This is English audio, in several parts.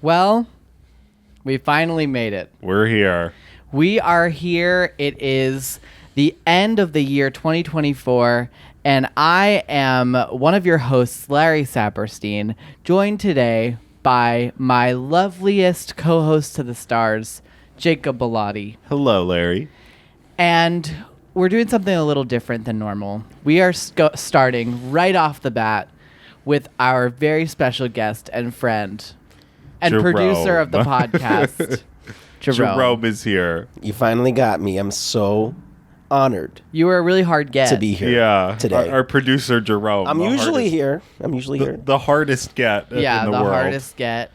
Well, we finally made it. We're here. We are here. It is the end of the year 2024, and I am one of your hosts, Larry Saperstein, joined today by my loveliest co-host to the stars, Jacob Bellotti. Hello, Larry. And we're doing something a little different than normal. We are starting right off the bat with our very special guest and friend and Jerome. Producer of the podcast, Jerome. Jerome is here. You finally got me. I'm so honored You were a really hard get. to be here Yeah. today. Our producer, Jerome. I'm the usually hardest- here. The hardest get in the world. hardest get.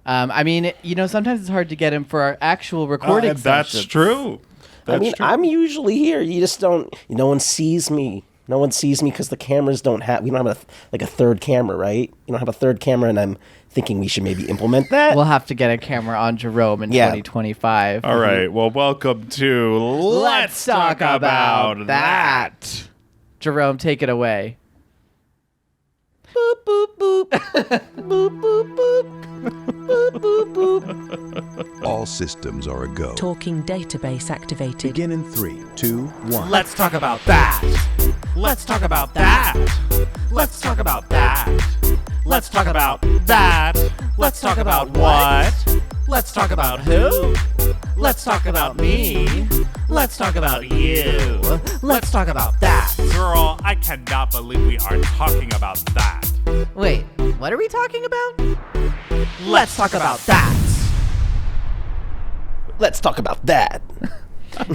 I mean, sometimes it's hard to get him for our actual recording That's sessions. true. That's true. I'm usually here. You just don't. No one sees me. No one sees me because the cameras don't have. We don't have a third camera, right? You don't have a third camera, and I'm thinking we should maybe implement that. We'll have to get a camera on Jerome in 2025. All right. Well, welcome to Let's Talk About That. Jerome, take it away. Boop, boop, boop. Boop, boop, boop. Boop, boop, boop. All systems are a go. Talking database activated. Begin in 3, 2, 1. Let's talk about that. Let's talk about that. Let's talk about that. Let's talk about that. Let's talk about what? Let's talk about who? Let's talk about me. Let's talk about you. Let's talk about that. Girl, I cannot believe we are talking about that. Wait, what are we talking about? Let's talk about that. Let's talk about that.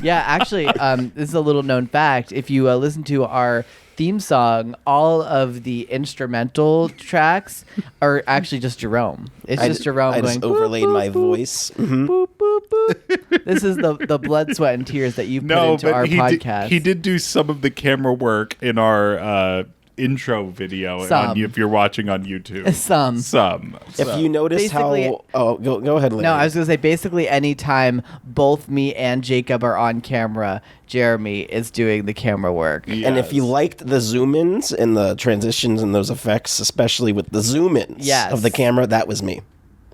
Yeah, actually, this is a little known fact. If you listen to our theme song, all of the instrumental tracks are actually just Jerome. It's just Jerome I going. just overlaid boop, my boop, voice. Mhm. Boop, boop, boop. This is the blood, sweat, and tears that you put into our podcast. He did do some of the camera work in our intro video if you're watching on YouTube. Some. If you notice Basically- go ahead, Larry. No, I was going to say, basically anytime both me and Jacob are on camera, Jeremy is doing the camera work. And if you liked the zoom-ins and the transitions and those effects, especially with the zoom-ins of the camera, that was me.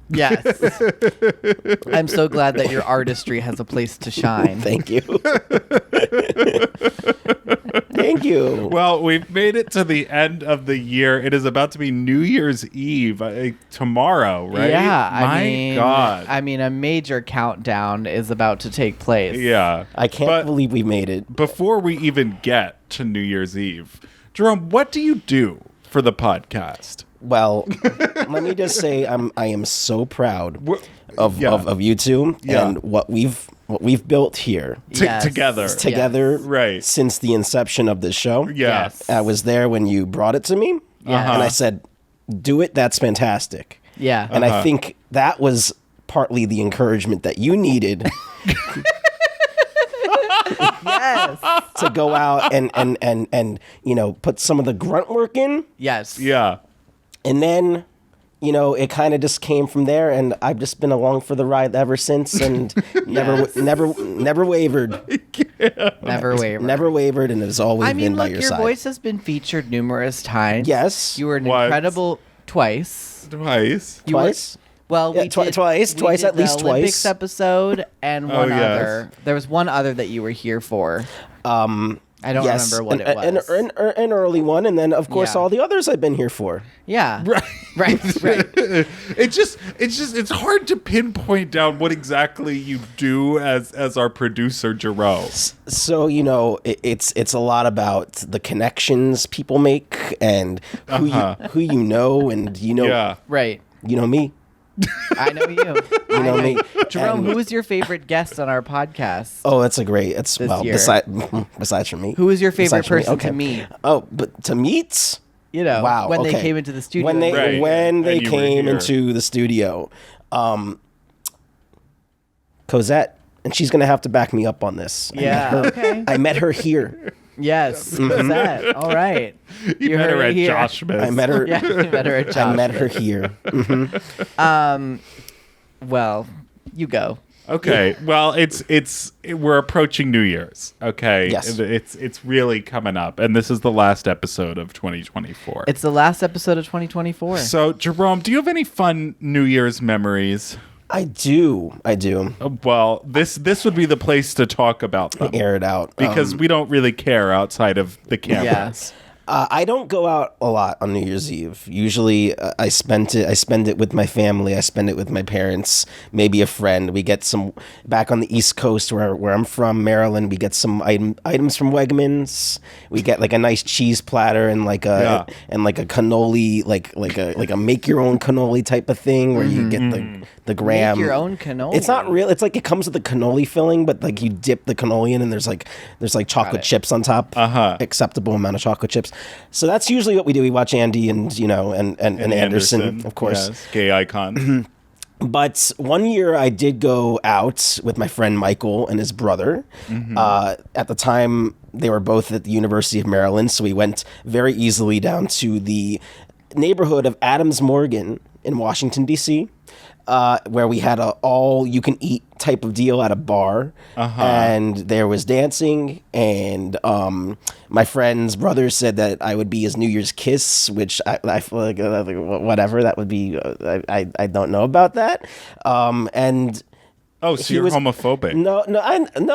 Yes. I'm so glad that your artistry has a place to shine. Thank you. Thank you. Well, we've made it to the end of the year. It is about to be New Year's Eve tomorrow, right? Yeah, My God. I mean, a major countdown is about to take place. Yeah. I can't believe we made it. Before we even get to New Year's Eve, Jerome, what do you do for the podcast? Well, let me just say I am so proud of you two and what we've built here together, right? Since the inception of this show. Yes. I was there when you brought it to me, and I said, "Do it. That's fantastic." Yeah. And I think that was partly the encouragement that you needed. Yes. To go out and put some of the grunt work in. Yes. Yeah. And then, it kind of just came from there, and I've just been along for the ride ever since, and never wavered. Never wavered. Never wavered, and has always been by your your side. voice has been featured numerous times. Yes. You were an Once. incredible twice. Twice. You were- Twice? Well, Yeah, we did, twice, we did at least the twice. Olympics episode and one yes. other. There was one other that you were here for. I don't Yes, remember what it was. an early one, and then of course Yeah. all the others I've been here for. Yeah. Right. Right. It's hard to pinpoint down what exactly you do as our producer, Jerome. So it's a lot about the connections people make and who you know, and Yeah. Right. you know me. I know you. You know me. Jerome, And- who was your favorite guest on our podcast? Oh, that's a great. It's This well year. besides from me. Who was your favorite Besides from me, person okay. to meet? Oh, but to meet. Wow. When they okay. came into the studio. When they Right. when they And you were came here. into the studio, Cosette, and she's gonna have to back me up on this. Yeah. Okay. I met her here. Yes. Who's that? All right. You met heard her it at here. I Josh Smith. met her. Yeah, you met her at I Josh. met her here. Well, you go. Okay. Well, we're approaching New Year's. Okay. Yes. It's really coming up, and this is the last episode of 2024. It's the last episode of 2024. So, Jerome, do you have any fun New Year's memories? I do. Well, this would be the place to talk about them. Air it out. Because we don't really care outside of the cameras. Yes. I don't go out a lot on New Year's Eve. Usually, I spend it with my family. I spend it with my parents, maybe a friend. We get some back on the East Coast where I'm from, Maryland. We get some items from Wegmans. We get like a nice cheese platter and like a cannoli, like a make your own cannoli type of thing where you get the graham. Make your own cannoli. It's not real. It's like it comes with a cannoli filling, but like you dip the cannoli in, and there's like chocolate chips on top. Acceptable amount of chocolate chips. So that's usually what we do. We watch Andy and Anderson, of course. Yes, gay icon. But one year I did go out with my friend Michael and his brother. At the time, they were both at the University of Maryland, so we went very easily down to the neighborhood of Adams Morgan in Washington, D.C., where we had a all-you-can-eat type of deal at a bar, and there was dancing, and my friend's brother said that I would be his New Year's kiss, which I feel like whatever that would be. I don't know about that, and. Oh, so you're homophobic? No,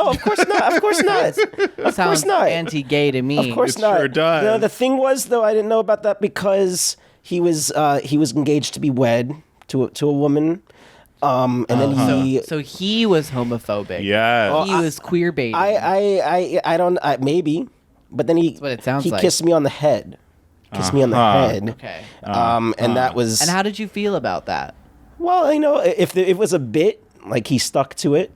of course not. Of course not. Of course not. Anti-gay to me. Of course not. Sure does. No, the thing was though, I didn't know about that because he was engaged to be wed to a woman, and then So he was homophobic. Yeah. He was queer baiting. I don't maybe, but then That's what it sounds he like. kissed me on the head. Kissed me on the head. Okay. And that was. And how did you feel about that? Well, if it was a bit, like he stuck to it.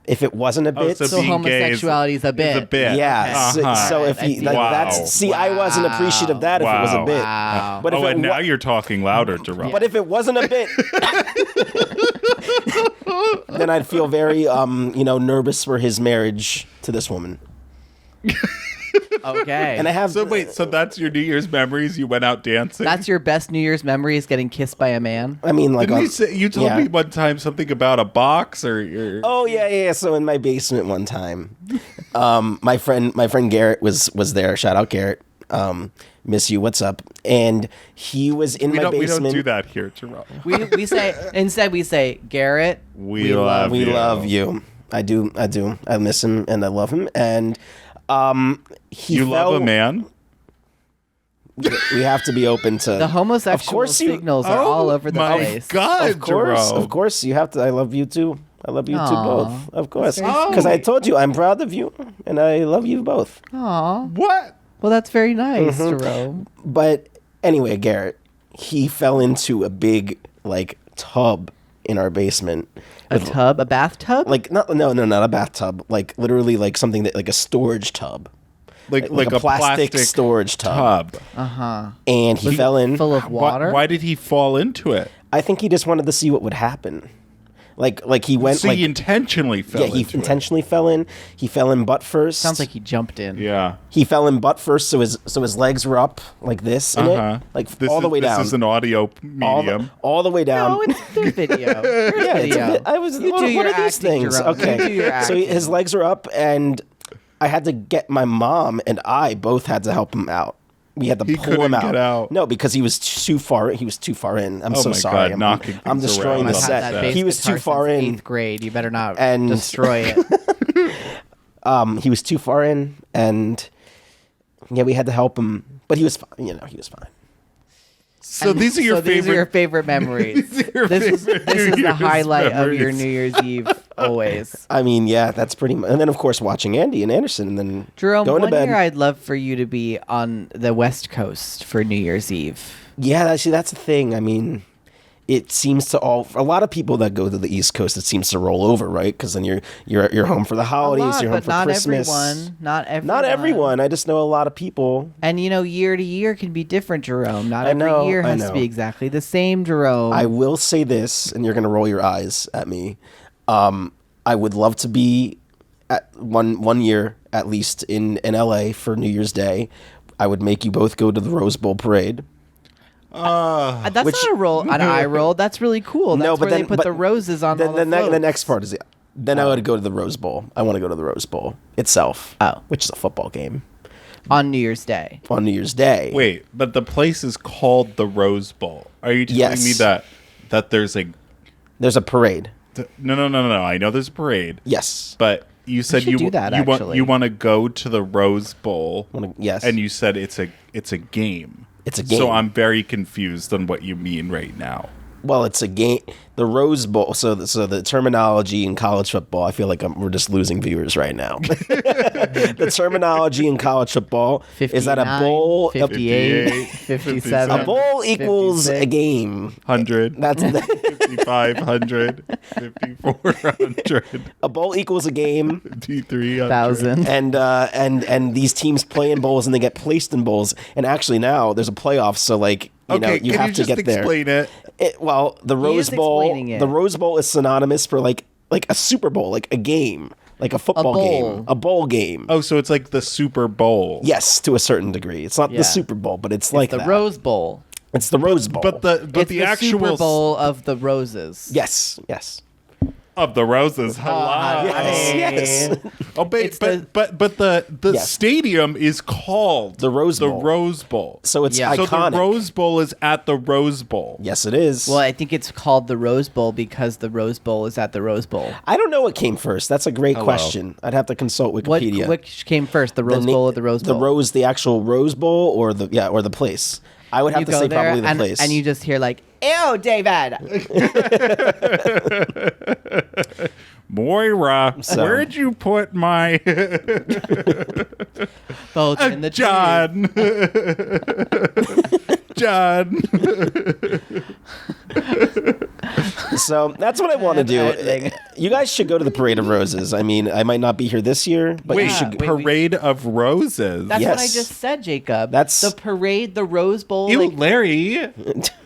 If it wasn't a bit, So being gay homosexuality is a bit. Is a bit. yeah. So if he like Wow. that's I wasn't appreciative of that if it was a bit. Wow. But if Oh, it and now wa- you're talking louder, Jerome. But if it wasn't a bit, then I'd feel very nervous for his marriage to this woman. Okay. And I have So wait, so that's your New Year's memories? You went out dancing? That's your best New Year's memory is getting kissed by a man? I mean, like Didn't you told me one time something about a box or Oh yeah. So in my basement one time, my friend Garrett was there. Shout out Garrett. Miss you. What's up? And he was in my basement. We don't do that here, Jerome. We say, Garrett, We love We you. love you. I do. I miss him and I love him. And he You fell, love a man? We have to be open to the homosexual Of course you- signals are all over the my place. God, Of course, Jerome. of course, you have to. I love you too. I love you too Aw, both. Of course, very sweet. because I told you I'm proud of you and I love you both. Aw. What? Well, that's very nice, Mm-hmm. Jerome. But anyway, Garrett, he fell into a big tub in our basement. A tub? A bathtub? Not a bathtub. Like literally something like a storage tub. Like a plastic storage tub. And he fell in. Full of water? Why did he fall into it? I think he just wanted to see what would happen. Like he went So he intentionally fell he into intentionally fell in. He fell in butt first. Sounds like he jumped in. it. Yeah. He fell in butt first, so his legs were up like this in it, all the way down. This is an audio all medium. all the way down. No, it's their video. There's yeah, it's a video. bit, I was. You what, do what your are these acting, things? Jerome. You do Okay, your so acting. his legs were up, and I had to get my mom and I both had to help him out. We had to He pull him couldn't out. get out. No, because he was too far. He was too far in. I'm Oh so my sorry. God, knocking I'm things destroying around. the I've had that set. bass He was guitar too far since in. 8th grade. You better not And- destroy it. He was too far in, and yeah, we had to help him. But he was fine. He was fine. So these are your favorite. These are your favorite memories. this is favorite this is New the Year's highlight of your memories. New Year's Eve always. I mean, yeah, that's pretty much. And then, of course, watching Andy and Anderson, and then Jerome, going to one bed. year I'd love for you to be on the West Coast for New Year's Eve. Yeah, that's the thing. I mean, it seems to for a lot of people that go to the East Coast, it seems to roll over, right? Because then you're home for the holidays, A lot, you're home but for not Christmas. everyone. Not everyone. Not everyone. I just know a lot of people. And year to year can be different, Jerome. Not I every know, year I has to know. be exactly the same, Jerome. I will say this, and you're gonna roll your eyes at me. I would love to be at one year at least in LA for New Year's Day. I would make you both go to the Rose Bowl parade. That's not an eye roll. That's really cool. That's where they put the roses on all the floats. The next part is, then I would go to the Rose Bowl. I want to go to the Rose Bowl itself. Which is a football game. On New Year's Day. On New Year's Day. Wait, but the place is called the Rose Bowl. Are you telling me that there's a parade? No. I know there's a parade. Yes. But you said you want to go to the Rose Bowl. Yes. And you said it's a game. It's a game. So I'm very confused on what you mean right now. Well, it's a game. The Rose Bowl. So the terminology in college football, I feel like we're just losing viewers right now. The terminology in college football is that a bowl, 58, 57, a bowl equals 56. A game. 100. That's 500, 5,400. A bowl equals a game. 3,000. And these teams play in bowls and they get placed in bowls. And actually now there's a playoff, so like you have to get there. Explain it? Well, the Rose Bowl. The Rose Bowl is synonymous for like a Super Bowl, like a game, like a football game, a bowl game. Oh, so it's like the Super Bowl. Yes, to a certain degree. It's not the Super Bowl, but it's like the Rose Bowl. It's the Rose Bowl. But the actual Super Bowl of the roses. Yes. Of the roses. Hello. Yes. Oh, but the stadium is called the Rose Bowl. The Rose Bowl. So it's iconic. So the Rose Bowl is at the Rose Bowl. Yes, it is. Well, I think it's called the Rose Bowl because the Rose Bowl is at the Rose Bowl. I don't know what came first. That's a great question. I'd have to consult Wikipedia. Which came first, the Rose Bowl or the Rose Bowl? The actual Rose Bowl or the place. I would have to say probably the place. And you just hear like, ew, David. Moira, where'd you put my both in the John? John. So that's what I want to do. You guys should go to the Parade of Roses. I mean, I might not be here this year, but you should. Parade of Roses. That's what I just said, Jacob. That's the parade, the Rose Bowl. Ew, Larry.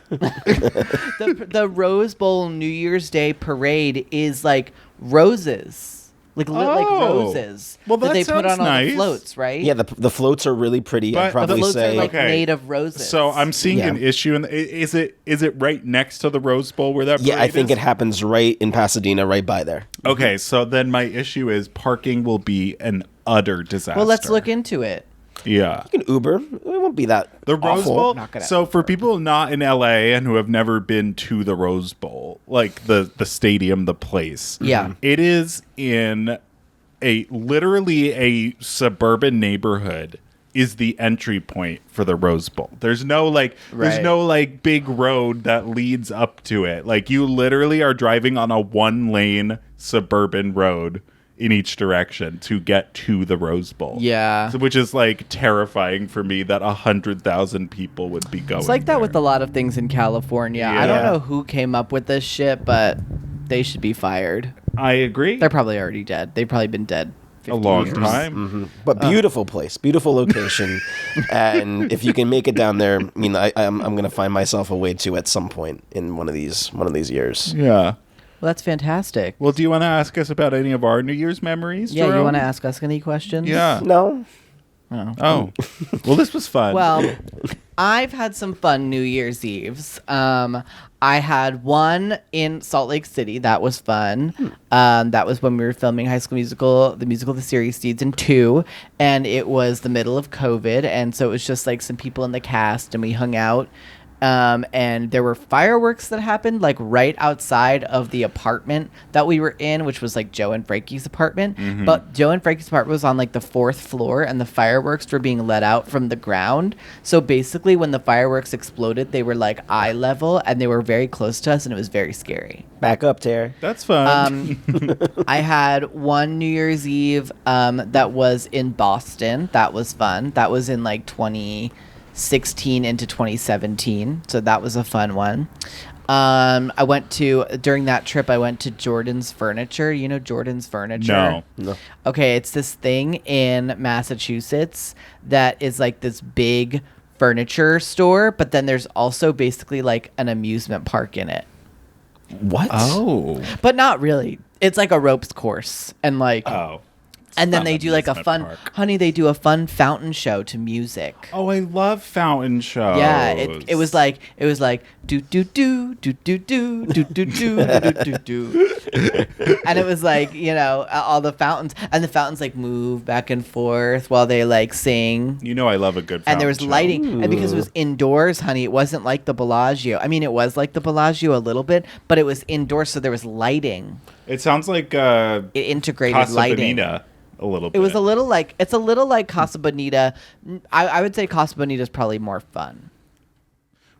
the Rose Bowl New Year's Day parade is like roses, like roses. Well, that they put on nice. All the floats, right? Yeah, the floats are really pretty. I'd probably the floats say are like made of roses. So I'm seeing an issue, is it right next to the Rose Bowl where that? Yeah, I think it happens right in Pasadena, right by there. Okay, so then my issue is parking will be an utter disaster. Well, let's look into it. Yeah. You can Uber. It won't be that The Rose awful. Bowl? So for people not in LA and who have never been to the Rose Bowl, like the stadium, the place. Yeah. It is in literally a suburban neighborhood is the entry point for the Rose Bowl. There's no big road that leads up to it. Like you literally are driving on a 1-lane suburban road in each direction to get to the Rose Bowl. Yeah. So, which is like terrifying for me that 100,000 people would be going. It's like there. that with a lot of things in California. Yeah. I don't know who came up with this shit, but they should be fired. I agree. They're probably already dead. They've probably been dead a long years. time. Mm-hmm. But beautiful place, beautiful location. And if you can make it down there, I mean, I'm going to find myself a way to at some point in one of these years. Yeah. Well, that's fantastic. Well, do you want to ask us about any of our New Year's memories? Yeah, Jerome? you want to ask us any questions? Yeah. No. Oh. Well, this was fun. Well, I've had some fun New Year's Eves. I had one in Salt Lake City. That was fun. That was when we were filming High School Musical, the musical, the series, season 2. And it was the middle of COVID. And so it was just like some people in the cast and we hung out. And there were fireworks that happened like right outside of the apartment that we were in, which was like Joe and Frankie's apartment. Mm-hmm. But Joe and Frankie's apartment was on like the 4th floor and the fireworks were being let out from the ground. So basically when the fireworks exploded, they were like eye level and they were very close to us and it was very scary. Back up, Tara. That's fun. I had one New Year's Eve that was in Boston. That was fun. That was in like 2016 into 2017, so that was a fun one. During that trip I went to Jordan's Furniture. You know Jordan's Furniture? No. Okay, it's this thing in Massachusetts that is like this big furniture store, but then there's also basically like an amusement park in it. What? Oh. But not really. It's like a ropes course and like And then they do like a amusement fun, park. honey, they do a fun fountain show to music. Oh, I love fountain shows. Yeah, it was like do do do do do do do do do do do do, and it was like, you know, all the fountains, and the fountains like move back and forth while they like sing. You know I love a good fountain And there was show. lighting, and because it was indoors, honey, it wasn't like the Bellagio. I mean, it was like the Bellagio a little bit, but it was indoors, so there was lighting. It sounds like It integrated Casa lighting. Bonita a little bit. It was a little like Casa Bonita. I would say Casa Bonita is probably more fun.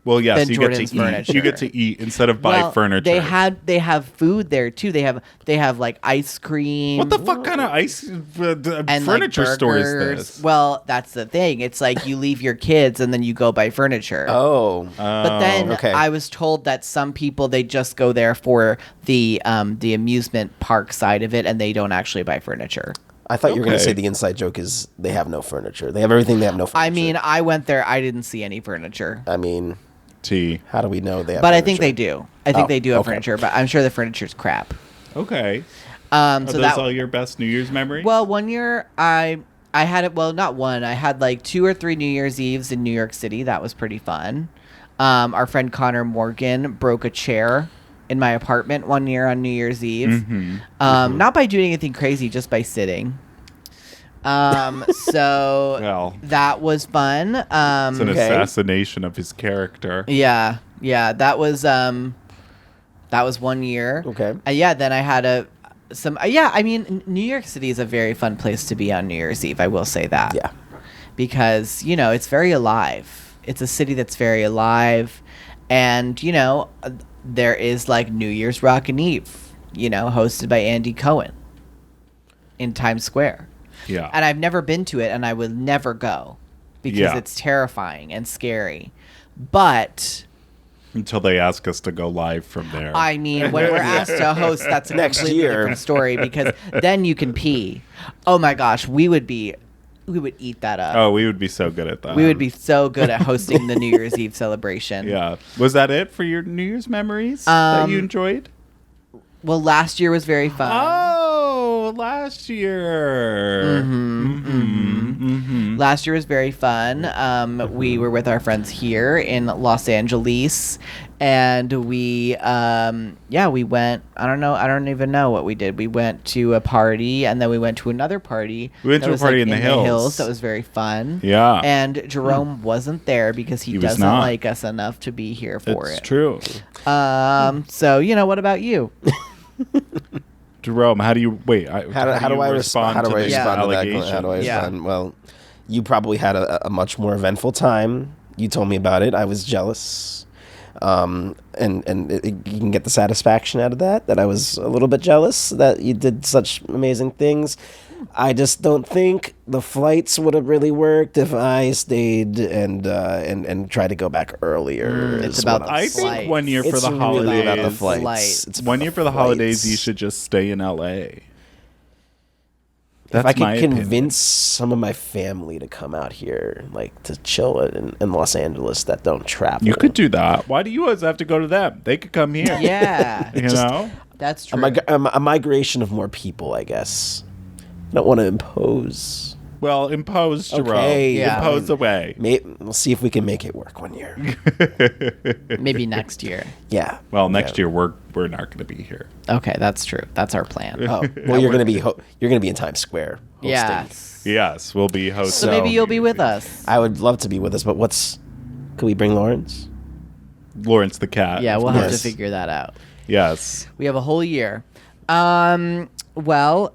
Well, yes, than you Jordan's get to furniture. eat. You get to eat instead of buy furniture. They have food there too. They have like ice cream. What the fuck kind of and furniture like store is burgers. this? Well, that's the thing. It's like you leave your kids and then you go buy furniture. Oh. But then okay. I was told that some people, they just go there for the amusement park side of it, and they don't actually buy furniture. I thought you were going to Okay. say the inside joke is they have no furniture. They have everything. They have no furniture. I mean, I went there. I didn't see any furniture. I mean, Tea. how do we know they have But furniture? I think they do. I think Oh, they do have okay. furniture, but I'm sure the furniture's crap. Okay. Are So those that all your best New Year's memories? well, one year I had it. Well, not one. I had like 2 or 3 New Year's Eves in New York City. That was pretty fun. Our friend Connor Morgan broke a chair in my apartment one year on New Year's Eve. Not by doing anything crazy, just by sitting. So Well. that was fun. it's an okay. assassination of his character. Yeah, that was 1 year. Okay. Yeah, then I had I mean, New York City is a very fun place to be on New Year's Eve. I will say that. Yeah. Because, you know, it's very alive. It's a city that's very alive, and, you know, there is like New Year's Rockin' Eve, you know, hosted by Andy Cohen in Times Square. Yeah. And I've never been to it, and I would never go because Yeah. it's terrifying and scary. But Until they ask us to go live from there. I mean, when we're asked to host, that's a Next completely year. different story, because then you can pee. Oh my gosh, we would eat that up. Oh, we would be so good at that. We would be so good at hosting the New Year's Eve celebration. Yeah. Was that it for your New Year's memories that you enjoyed? Well, last year was very fun. Oh, last year. Last year was very fun. We were with our friends here in Los Angeles, and we went. I don't even know what we did. We went to a party, and then we went to another party. We went that to a was, party like, in the hills. That was very fun. Yeah. And Jerome wasn't there because he He was doesn't not. like us enough to be here for It's it. true. So you know, what about you? Jerome, how do you wait? How do I respond? How do I these respond to that? allegations? How do I Yeah. respond? Well, you probably had a much more eventful time. You told me about it. I was jealous, and you can get the satisfaction out of that. That I was a little bit jealous that you did such amazing things. I just don't think the flights would have really worked if I stayed and tried to go back earlier. It's is about what the I'm I saying. think one year for It's the really holidays. about the Flight. flights. It's One about year for the holidays, flights. you should just stay in LA. If That's I my could opinion. convince some of my family to come out here, like to chill in Los Angeles that don't travel. You could do that. Why do you always have to go to them? They could come here. Yeah, You know? that's a, true. a migration of more people, I guess. I don't want to impose. Well, impose, Jerome. Okay, yeah. Impose away. We'll see if we can make it work one year. Maybe next year. Yeah. Well, next year we're not going to be here. Okay, that's true. That's our plan. Oh, well, you're gonna be in Times Square. Hosting. Yes. Yes, we'll be hosting. So maybe you'll be with us. I would love to be with us, but could we bring Lawrence? Lawrence the cat. Yeah, of we'll have to Yes. figure that out. Yes. We have a whole year. Well,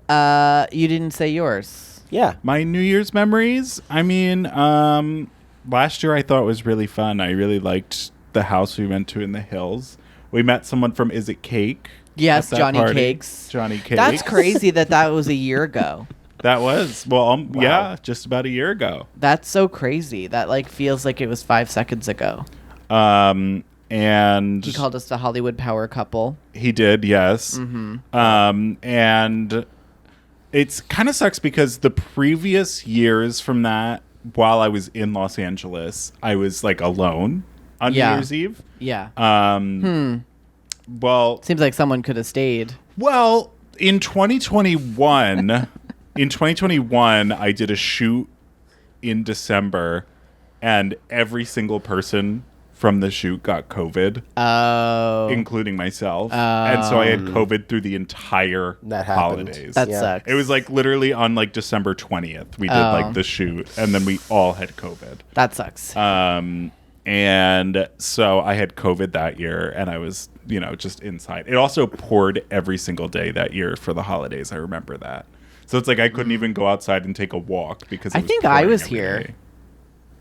you didn't say yours. Yeah. My New Year's memories. I mean, last year I thought it was really fun. I really liked the house we went to in the hills. We met someone from Is It Cake? Yes, at that Johnny party. Cakes. Johnny Cakes. That's crazy that was a year ago. That was yeah, just about a year ago. That's so crazy. That like feels like it was 5 seconds ago. And He called us the Hollywood power couple. he did, yes. And it's kind of sucks because the previous years from that, while I was in Los Angeles, I was like alone on Yeah. New Year's Eve. Yeah. Well, Seems like someone could have stayed. in 2021, in 2021, I did a shoot in December, and every single person from the shoot got COVID, including myself. And so I had COVID through the entire That happened. holidays. That Yeah. sucks. It was like literally on like December 20th, we did like the shoot, and then we all had COVID. That sucks. And so I had COVID that year, and I was, just inside. It also poured every single day that year for the holidays. I remember that. So it's like I couldn't even go outside and take a walk because I it was think I pouring was every here. day.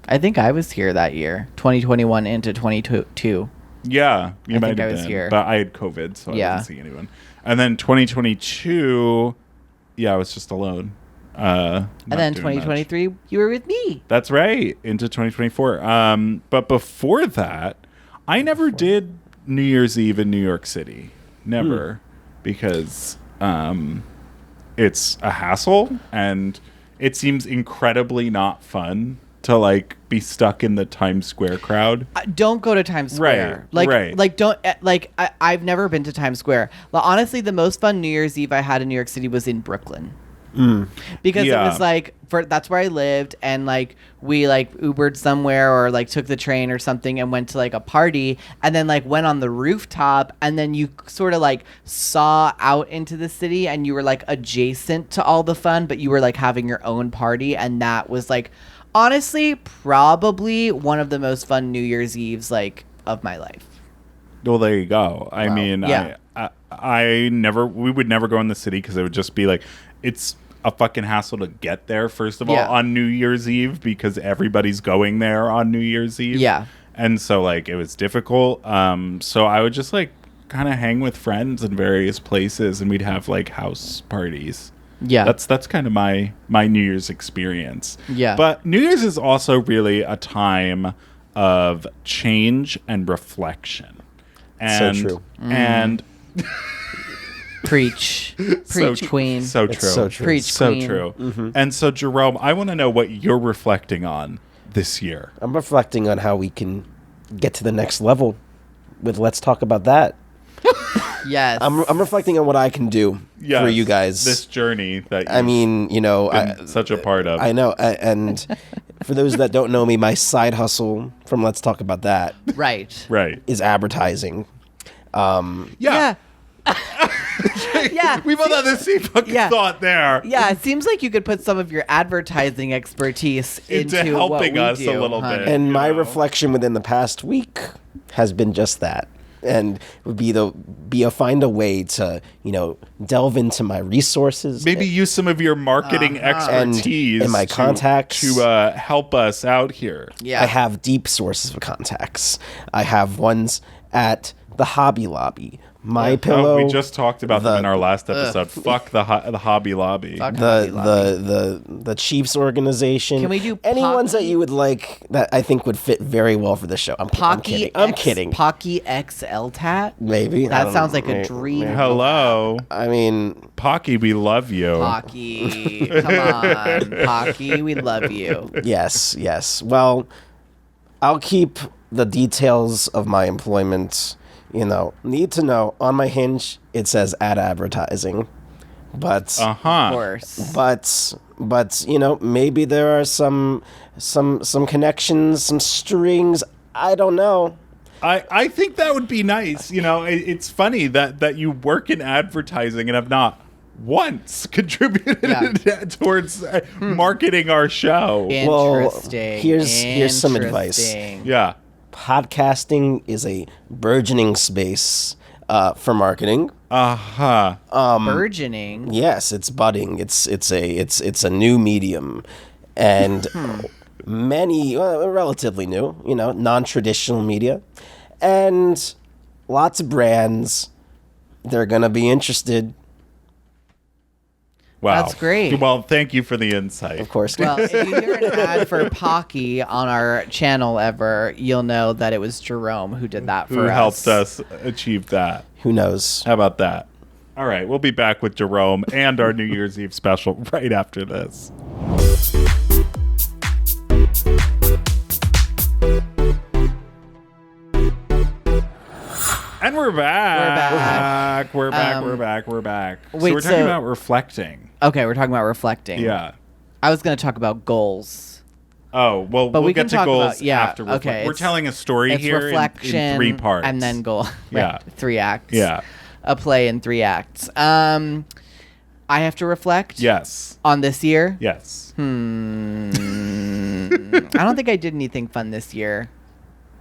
I think I was here that year, 2021 into 2022. Yeah, you might think I have was been. here. But I had COVID, so Yeah. I didn't see anyone. And then 2022, I was just alone. And then 2023, you were with me. That's right, into 2024. But before that, I never did New Year's Eve in New York City. Never. Because it's a hassle, and it seems incredibly not fun to like be stuck in the Times Square crowd. Don't go to Times Square. I've never been to Times Square. Well, honestly, the most fun New Year's Eve I had in New York City was in Brooklyn. Because Yeah. it was like that's where I lived, and like we like Ubered somewhere or like took the train or something and went to like a party, and then like went on the rooftop, and then you sort of like saw out into the city, and you were like adjacent to all the fun, but you were like having your own party, and that was like honestly probably one of the most fun New Year's Eves like of my life. Well, there you go. I Wow. mean, Yeah. we would never go in the city because it would just be like, it's a fucking hassle to get there, first of all, Yeah. on New Year's Eve, because everybody's going there on New Year's Eve. Yeah. And so, like, it was difficult. So I would just, like, kind of hang with friends in various places, and we'd have, like, house parties. Yeah. That's kind of my New Year's experience. Yeah. But New Year's is also really a time of change and reflection. And, true. And Preach. Preach, tr- queen. So true. It's so true. Preach, So queen. true. And so, Jerome, I want to know what you're reflecting on this year. I'm reflecting on how we can get to the next level with Let's Talk About That. Yes. I'm reflecting on what I can do for you guys. This journey that I mean, been such a part of. I know. And for those that don't know me, my side hustle from Let's Talk About That right. Right. is advertising. Yeah. Yeah. We both had the same fucking Yeah. thought there. Yeah, it seems like you could put some of your advertising expertise Into into what helping we us do, a little honey. bit. And my know. reflection within the past week has been just that. And would be find a way to, delve into my resources. Maybe use some of your marketing expertise and my contacts. to help us out here. Yeah. I have deep sources of contacts. I have ones at the Hobby Lobby, My Pillow. We just talked about them in our last episode. Fuck the Hobby Lobby. Fuck Hobby Lobby. the Chiefs organization. Can we do any ones that Pocky? you would like that I think would fit very well for the show? I'm kidding. I'm kidding. Pocky XL Tat? Maybe That I sounds don't like know. a dream. Hello, I mean, Pocky. We love you. Pocky. Come on, Pocky. We love you. yes. Well, I'll keep the details of my employment. Need to know on my Hinge. It says ad advertising, but Uh Of huh. course. but maybe there are some connections, some strings. I don't know. I think that would be nice. It's funny that you work in advertising and have not once contributed towards marketing our show. Interesting. here's some advice. Interesting. Yeah. Podcasting is a burgeoning space for marketing. Uh-huh. Burgeoning. Yes, it's budding. It's a new medium, and many relatively new, non-traditional media, and lots of brands. They're gonna be interested. Wow. That's great. Well, thank you for the insight. Of course. Well, if you hear an ad for Pocky on our channel ever, you'll know that it was Jerome who did that for Who us. helped us achieve that? Who knows? How about that? All right, we'll be back with Jerome and our New Year's Eve special right after this. And we're back. We're back. back. We're back. So wait, we're talking so- about reflecting. Okay, we're talking about reflecting. Yeah. I was going to talk about goals. Oh, well, But we'll we get can to talk goals about- yeah, after reflect. okay, We're it's- telling a story It's here reflection in 3 parts. and then goal. Yeah. Right, 3 acts. Yeah. A play in 3 acts. I have to reflect Yes. on this year. Yes. I don't think I did anything fun this year.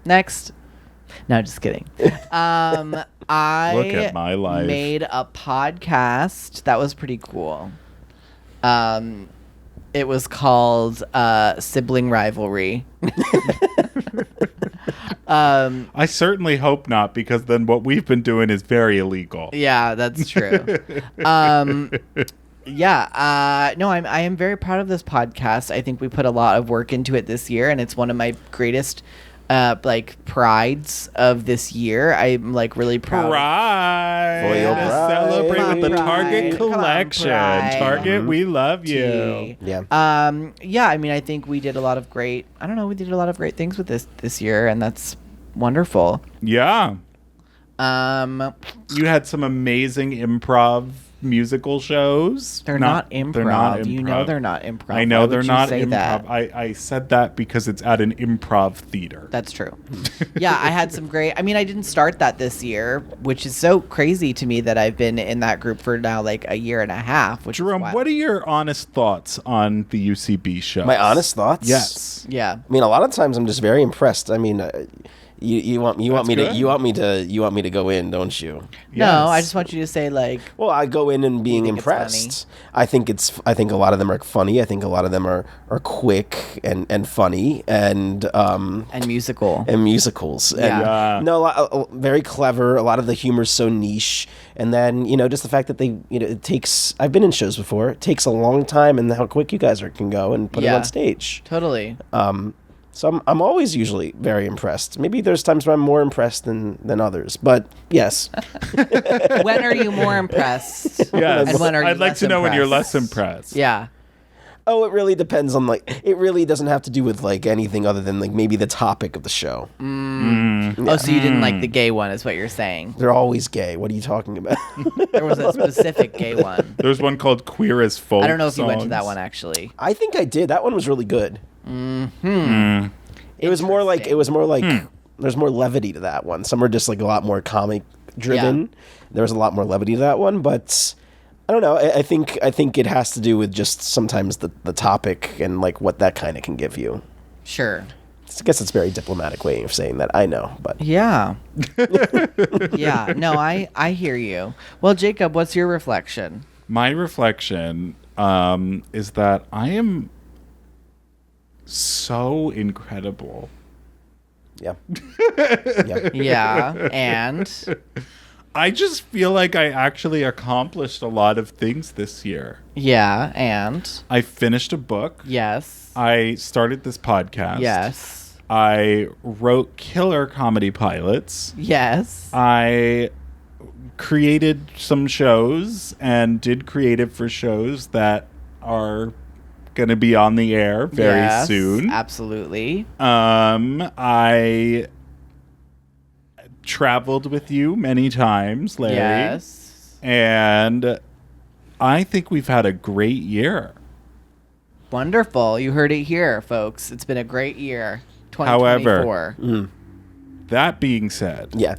Next. No, just kidding. I Look at my life. made a podcast that was pretty cool. It was called Sibling Rivalry. I certainly hope not, because then what we've been doing is very illegal. Yeah, that's true. No, I am very proud of this podcast. I think we put a lot of work into it this year, and it's one of my greatest prides of this year. I'm really proud. Pride. Royal To pride. celebrate Come on, with the Target Pride. Come on, collection. Pride. Target, we love you. Yeah. I mean, I think we did a lot of great things with this year, and that's wonderful. Yeah. Um, You had some amazing improv musical shows. they're not improv. They're not You know improv. they're not improv. I know Why they're would you not say improv. that? I said that because it's at an improv theater. That's true. Yeah, I had some great. I mean, I didn't start that this year, which is so crazy to me that I've been in that group for now a year and a half. Which Jerome, is wild. what are your honest thoughts on the UCB show? My honest thoughts? Yes. Yeah. I mean, a lot of times I'm just very impressed. I mean, you want me good. to go in, don't you? No, Yes. I just want you to say Well, I go in and being think it's impressed. I think a lot of them are funny. I think a lot of them are quick and funny and musical. and musicals. Yeah. And very clever. A lot of the humor's so niche. And then, just the fact that it takes, I've been in shows before. It takes a long time, and how quick you guys can go and put it Yeah. on stage. Totally. So I'm always usually very impressed. Maybe there's times where I'm more impressed than others, but yes. When are you more impressed? Yes. And when are you I'd like less to know when you're less impressed? impressed. Yeah. Oh, it really depends on it really doesn't have to do with anything other than maybe the topic of the show. Oh, so you didn't like the gay one, is what you're saying? They're always gay. What are you talking about? There was a specific gay one. There's one called Queer as Folk. I don't know if you went to that Songs. one actually. I think I did. That one was really good. It was more like there's more levity to that one. Some are just a lot more comic driven. Yeah. There was a lot more levity to that one, but I don't know. I think it has to do with just sometimes the topic and what that kind of can give you. Sure. I guess it's a very diplomatic way of saying that. I know, but Yeah. Yeah. No, I hear you. Well, Jacob, what's your reflection? My reflection is that I am so incredible. yeah, yeah. Yeah. And I just feel like I actually accomplished a lot of things this year. yeah. And I finished a book. yes. I started this podcast. Yes. I wrote killer comedy pilots. Yes. I created some shows and did creative for shows that are going to be on the air very Yes, soon. Absolutely. I traveled with you many times, Larry. Yes. And I think we've had a great year. Wonderful. You heard it here, folks. It's been a great year. 2024. However, that being said, Yeah.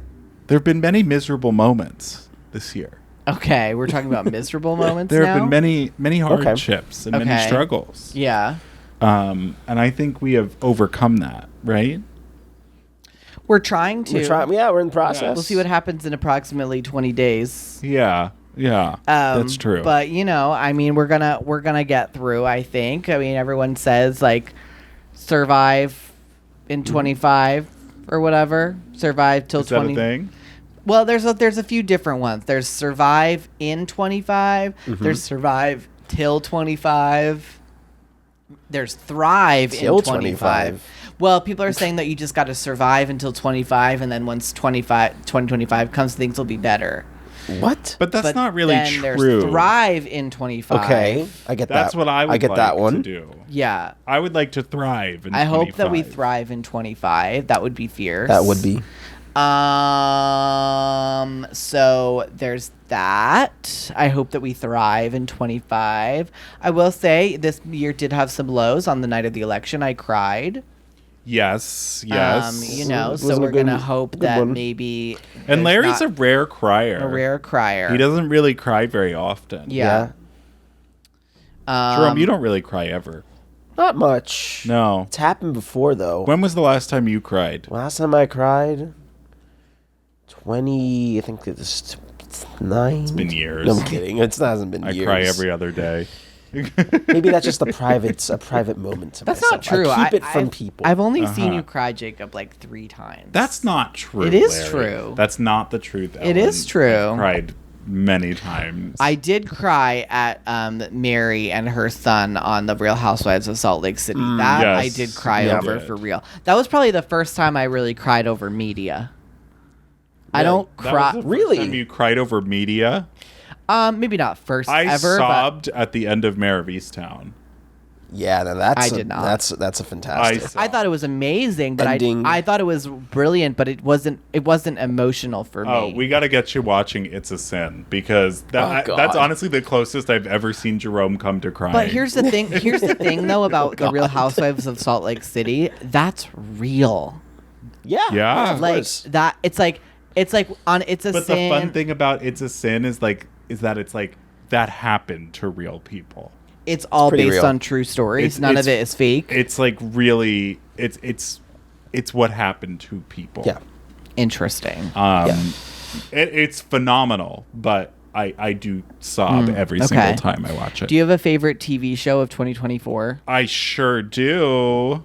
there have been many miserable moments this year. Okay, we're talking about miserable moments There now? have been many hardships and many Okay. struggles. Yeah. And I think we have overcome that, right? We're trying to. We're in the process. We'll see what happens in approximately 20 days. Yeah. That's true. But I mean, we're gonna get through. I think. I mean, everyone says survive in 25 or whatever. Survive till Is that 20. a thing? Well, there's a few different ones. There's survive in 25. There's survive till 25. There's thrive Till in 25. Well, people are saying that you just got to survive until 25, and then once 2025 comes, things will be better. What? But that's But not really then true. There's thrive in 25. Okay, I get that. That's what I would get like that one. to do. Yeah. I would like to thrive in I hope that we 25. thrive in 25. That would be fierce. That would be. So there's that. I hope that we thrive in 25. I will say this year did have some lows. On the night of the election, I cried. Yes. You know, Wasn't so a we're good- gonna hope good that one. maybe. And there's Larry's not a rare crier. a rare crier. He doesn't really cry very often. Yeah. Jerome, you don't really cry ever. Not much. No. It's happened before, though. When was the last time you cried? Last time I cried, 20. I think it's 9. It's been years. No, I'm kidding. It hasn't been I years. cry every other day. Maybe that's just a private moment to That's myself. not true. I keep it from I've- people. I've only seen you cry, Jacob, like 3 times. That's not true. It is Larry. true. That's not the truth. It Ellen. is true. I've cried many times. I did cry at Mary and her son on the Real Housewives of Salt Lake City. That Yes, I did cry you over did. for real. That was probably the first time I really cried over media. I don't That was cry. the first Really? time you cried over media? Maybe not first I ever, but sobbed at the end of Mayor of Easttown. Yeah, no, that's I did not. That's a fantastic. I thought it was amazing. But Ending. I thought it was brilliant, but it wasn't emotional for Oh, me. we got to get you watching It's a Sin because that's God. honestly the closest I've ever seen Jerome come to crying. But here's the thing. Here's the thing, though, about the Real Housewives of Salt Lake City. That's real. yeah, Yeah. of Like course. that. It's like on It's a But Sin. the fun thing about It's a Sin is that it's like that happened to real people. It's all pretty based real. on true stories. None of it's- it is fake. It's like really it's what happened to people. Yeah. Interesting. It's phenomenal, but I do sob every okay. single time I watch it. Do you have a favorite TV show of 2024? I sure do.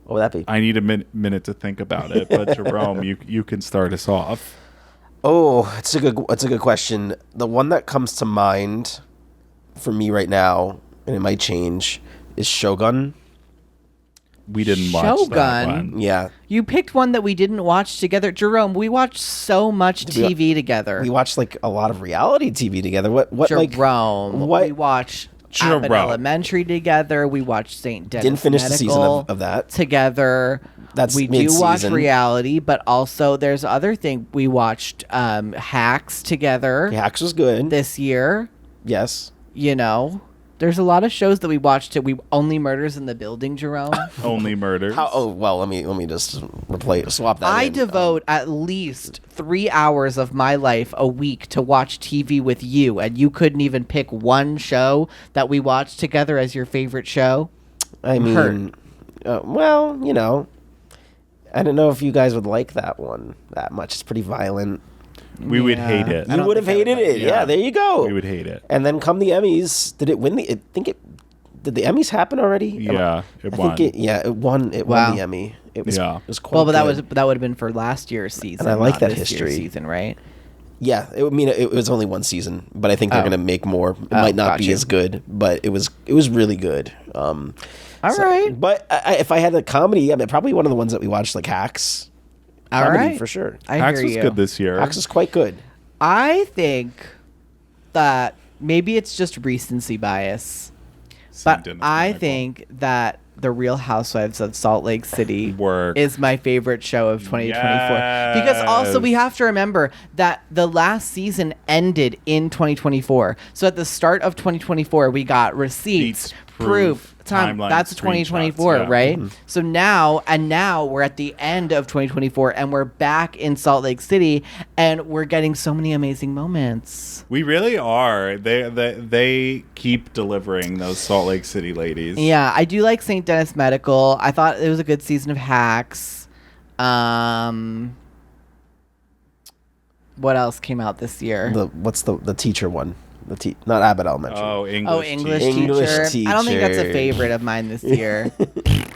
What would that be? I need a minute to think about it, but Jerome, you can start us off. Oh, it's a good question. The one that comes to mind for me right now, and it might change, is Shogun. We didn't watch that Shogun? one. Yeah, You picked one that we didn't watch together. Jerome, we watched so much we wa- TV together. we watched like a lot of reality TV together. What like Jerome. what? We watched Jerome. Abbott Elementary together. We watched St. Dennis Didn't finish the season Medical of that. together. That's we do watch mid-season. reality, but also there's other thing. We watched Hacks together Hacks was good. this year. Yes. You know, there's a lot of shows that we watched. We Only Murders in the Building, Jerome. Only Murders. Well, let me just swap that. I in. devote at least 3 hours of my life a week to watch TV with you, and you couldn't even pick one show that we watched together as your favorite show. I mean, hurt. well, you know, I don't know if you guys would like that one that much. It's pretty violent. We would Yeah. hate it. I You don't would have think I would hated like it. Yeah, there you go. We would hate it. And then come the Emmys. Did it win the? Did the Emmys happen already? Yeah, it I won. think it won. It Wow. won the Emmy. It was. Yeah. It was quite Well, but good. that would have been for last year's season. And I like not that this year's history. season, right? Yeah, it was only one season, but I think they're Oh. gonna make more. It Oh, might not be gotcha. as good, but it was really good. All right. But if I had a comedy, I mean, probably one of the ones that we watched, like Hacks. All Comedy, right. for sure. I Hacks hear was you. good this year. Hacks is quite good. I think that maybe it's just recency bias, but Dennis I Medical. think that The Real Housewives of Salt Lake City Work. is my favorite show of 2024. Because also we Yes. have to remember that the last season ended in 2024. So at the start of 2024, we got receipts, Receipts, proof, proof, time. timeline, That's 2024, screenshots, yeah. right? So now we're at the end of 2024 and we're back in Salt Lake City and we're getting so many amazing moments. We really are. They keep delivering those Salt Lake City ladies. Yeah, I do like St. Dennis Medical. I thought it was a good season of Hacks. What else came out this year? What's the teacher one? Not Abbott Elementary. Oh, English. Oh, English teacher. English teacher. I don't think that's a teacher. favorite of mine this year.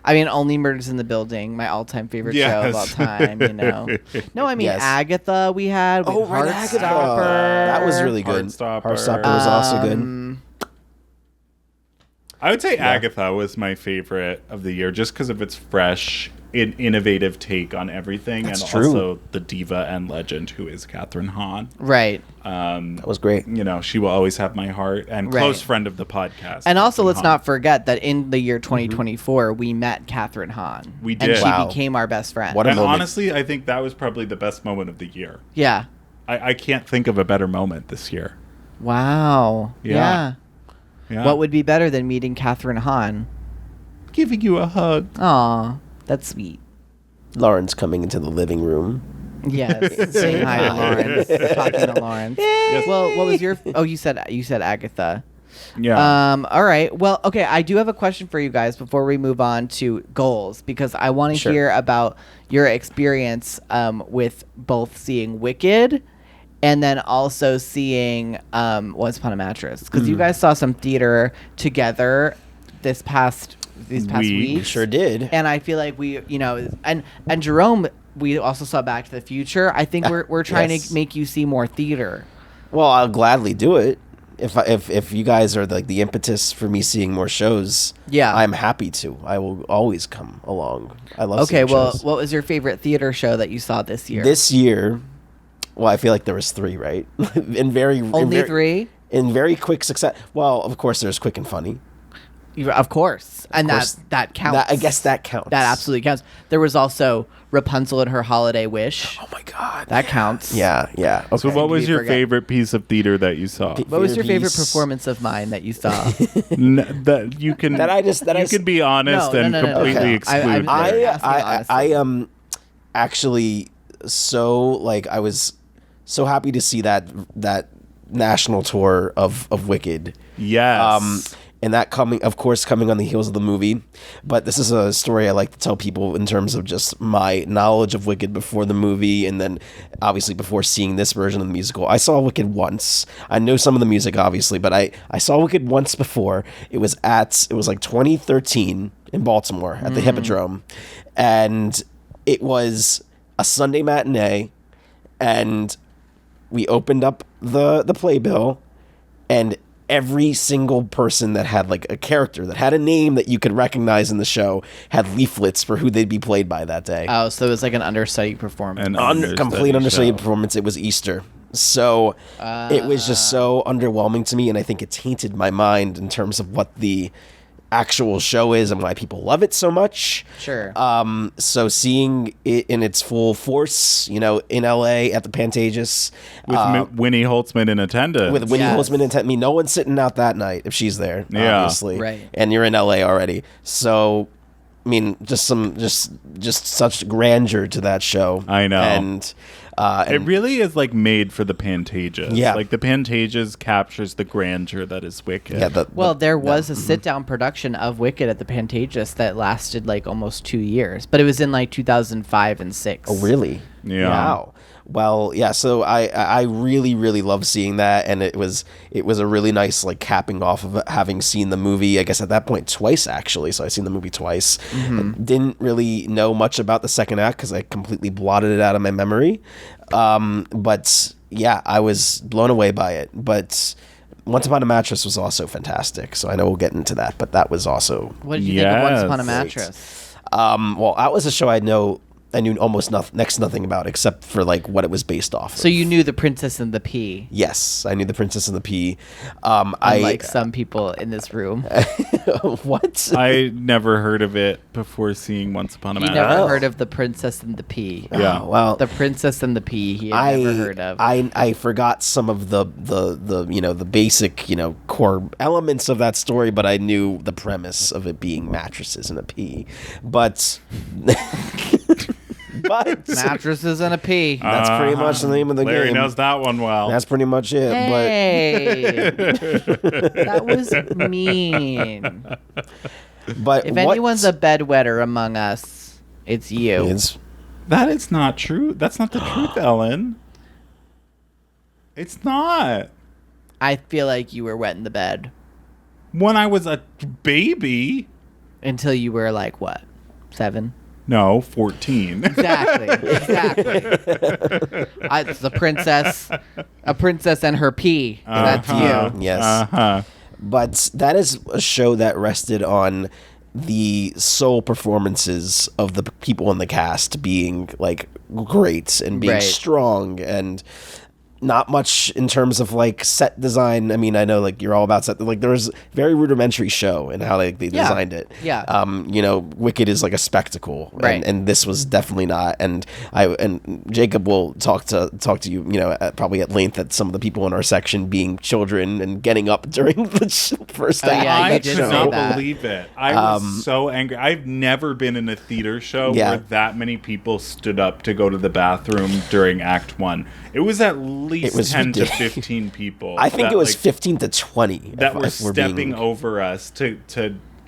I mean, Only Murders in the Building, my all-time favorite show of all Yes. time. You know. No, I mean Yes. Agatha. We had. Oh, with right, Agatha. Heartstopper. That was really good. Heartstopper. Heartstopper was also good. I would say Agatha was my favorite of the year just because of its fresh an innovative take on everything, That's and true. also the diva and legend who is Catherine Hahn. Right. That was great. You know, she will always have my heart, and Right. close friend of the podcast. And also, Catherine let's Hahn. not forget that in the year 2024, we met Catherine Hahn. We And did. she Wow. became our best friend. What a And moment. honestly, I think that was probably the best moment of the year. Yeah. I can't think of a better moment this year. Wow. Yeah. Yeah. What would be better than meeting Catherine Hahn? giving you a hug? Aw, that's sweet. Lauren's coming into the living room. Yes, saying hi to Lawrence, talking to Lawrence. Well, what was your? Oh, you said Agatha. Yeah. All right. Well, okay. I do have a question for you guys before we move on to goals, because I want to Sure. hear about your experience with both seeing Wicked and then also seeing Once Upon a Mattress, because you guys saw some theater together these past weeks. We sure did. And I feel like we, and Jerome, we also saw Back to the Future. I think we're trying Yes. to make you see more theater. Well, I'll gladly do it. If you guys are like the impetus for me seeing more shows, Yeah. I'm happy to. I will always come along. I love Okay, seeing well, shows. what was your favorite theater show that you saw this year? This year, well, I feel like there was 3, right? Only 3? in very quick success. Well, of course, there's Quick and Funny. Of course. And course. that counts. I guess that counts. That absolutely counts. There was also Rapunzel and Her Holiday Wish. Oh my god, That counts. Yeah. Okay. So what was we your forget? favorite piece of theater that you saw? What was your favorite Piece. performance of mine that you saw? That you can you can be honest No, and no, no, no. completely Okay. exclude. I'm that. asking I honestly. am actually so like I was so happy to see that national tour of Wicked. Yes. And that coming on the heels of the movie. But this is a story I like to tell people in terms of just my knowledge of Wicked before the movie, and then obviously before seeing this version of the musical. I saw Wicked once. I know some of the music, obviously, but I saw Wicked once before. It was like 2013 in Baltimore at the Hippodrome. And it was a Sunday matinee, and we opened up the playbill, and every single person that had like a character that had a name that you could recognize in the show had leaflets for who they'd be played by that day. Oh, so it was like an understudy performance. Complete understudy show. performance. It was Easter. So it was just so underwhelming to me, and I think it tainted my mind in terms of what the actual show is and why people love it so much. Sure. So seeing it in its full force, in LA at the Pantages With Winnie Holtzman in attendance. with Winnie Yes. Holtzman and me, no one's sitting out that night if she's there, Yeah. obviously. Right. And you're in LA already. So I mean, just such grandeur to that show. I know. And it really is like made for the Pantages. Yeah. Like the Pantages captures the grandeur that is Wicked. yeah, Well, there was a sit-down production of Wicked at the Pantages that lasted like almost 2 years, but it was in like 2005 and 6. Oh, really? Yeah. Wow. Well, yeah. So I really, really love seeing that, and it was a really nice like capping off of having seen the movie. I guess at that point twice actually. So I seen the movie twice. Didn't really know much about the second act because I completely blotted it out of my memory. But yeah, I was blown away by it. But Once Upon a Mattress was also fantastic. So I know we'll get into that, but that was also What did you think of Once Upon a Yes. Mattress? well, that was a show I knew almost next to nothing about except for like what it was based off of. So you knew The Princess and the Pea, Yes, I knew The Princess and the Pea. unlike some people in this room. What? I never heard of it before seeing Once Upon a You Mattress. never Oh. heard of The Princess and the Pea. Yeah. Oh, well, The Princess and the Pea he had never heard of. I forgot some of the the basic core elements of that story, but I knew the premise of it being mattresses and a pea. But Mattresses and a Pea. that's pretty much the name of the Larry game. knows that one well. That's pretty much it. Hey, that was mean. But If what anyone's a bedwetter among us, it's you. is That is not true. That's not the truth, Ellen. It's not. I feel like you were wet in the bed When I was a baby. until you were like what, 7? No, 14. Exactly. It's the princess, a princess and her pea. That's you. yes. Uh-huh. But that is a show that rested on the sole performances of the people in the cast being like great and being Right. strong, and not much in terms of like set design. I mean, I know like you're all about set. Like there was very rudimentary show in how they designed it. Yeah. You know, Wicked is like a spectacle, Right. and this was definitely not. And Jacob will talk to you, you know, probably at length at some of the people in our section being children and getting up during the first act. yeah, you I did could say not that. believe it. I was so angry. I've never been in a theater show Yeah. where that many people stood up to go to the bathroom during Act 1. It was at least was 10 to ridiculous. 15 people. I think that, it was like, 15 to 20 that if- were if we're stepping being- over us to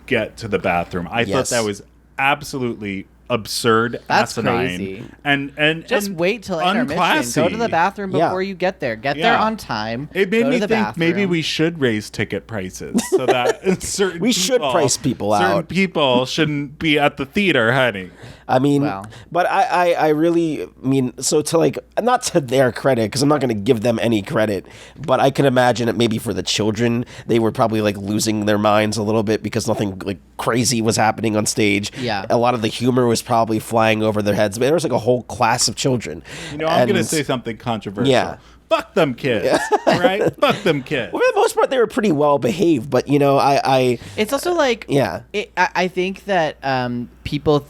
get to the bathroom. I thought Yes. that was absolutely absurd, That's asinine, crazy. and Just and wait till intermission. unclassy. Go to the bathroom Yeah. before you get there. Get Yeah. there on time. It made go me to the think maybe bathroom. we should raise ticket prices so that certain We should price people certain out. people shouldn't be at the theater, honey. I mean, Well. but I really mean, so to like, not to their credit, because I'm not going to give them any credit, but I can imagine it maybe for the children, they were probably like losing their minds a little bit because nothing like crazy was happening on stage. Yeah. A lot of the humor was probably flying over their heads, but there was like a whole class of children. You know, I'm going to And- say something controversial. Yeah. Fuck them kids, right? Fuck them kids. Well, for the most part, they were pretty well behaved, but you know, I It's also like Yeah. I think that people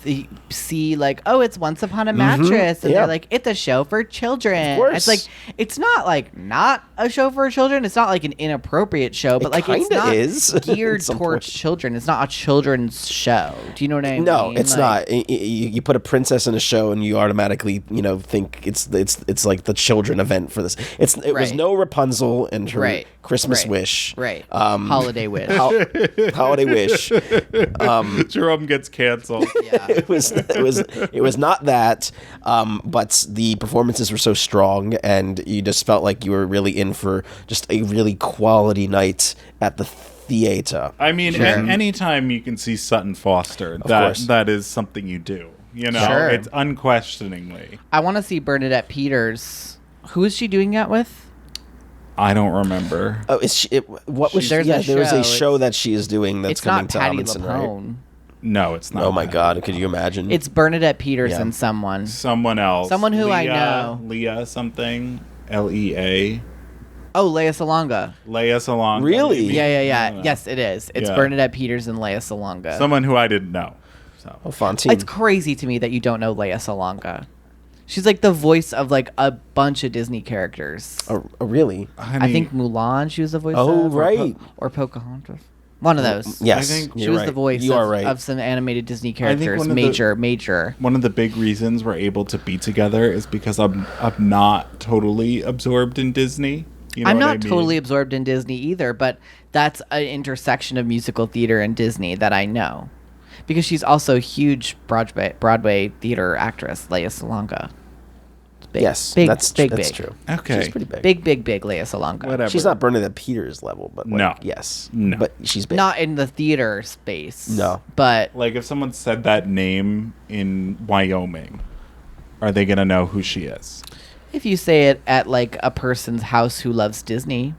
see like, oh, it's Once Upon a Mattress, and Yeah. they're like, it's a show for children. Of course. It's like it's not a show for children. It's not like an inappropriate show, but like it's kinda not is geared at some towards point. children. It's not a children's show. Do you know what I mean? No, it's Like, not. You put a princess in a show, and you automatically, you know, think it's like the children event for this. It was Right. no Rapunzel and her Right. Christmas Right. wish, Right. Holiday wish. holiday wish. Jerome gets canceled. Yeah. It was not that, but the performances were so strong, and you just felt like you were really in for just a really quality night at the theater. I mean, Sure. anytime you can see Sutton Foster, course. that is something you do. You know, Sure. it's unquestioningly. I want to see Bernadette Peters. Who is she doing that with? I don't remember. Oh, what was There's yeah? a there was a show. show that she is doing that's It's coming not to Patti Amundsen, right? LuPone. No, it's not. Oh my that. God! Could you imagine? It's Bernadette Peters Yeah. and someone. Someone else. Someone who I Leah- know. Leah something. Lea. Oh, Leia Salonga. Leia Salonga. Really? maybe. Yeah. I don't know. Yes, it is. It's Yeah. Bernadette Peters and Leia Salonga. Someone who I didn't know. So. Oh, Fontaine. It's crazy to me that you don't know Leia Salonga. She's like the voice of like a bunch of Disney characters. Oh, really? I think Mulan, she was the voice Oh, of. right. Or Pocahontas. One of those. Yes, I think She you're was right. the voice You of, are right. of some animated Disney think characters. one of the- Major. One of the big reasons we're able to be together is because I'm not totally absorbed in Disney. You know I'm what not I mean? totally absorbed in Disney either, but that's an intersection of musical theater and Disney that I know. Because she's also a huge Broadway theater actress, Leia Salonga. Big, Yes, big, that's big, that's big. true. Okay. She's pretty big. Big Leia Salonga. Whatever. She's not Bernadette Peters level, but like, No. yes, No. but she's big. Not in the theater space. No. But Like if someone said that name in Wyoming, are they gonna know who she is? if you say it at like a person's house who loves Disney,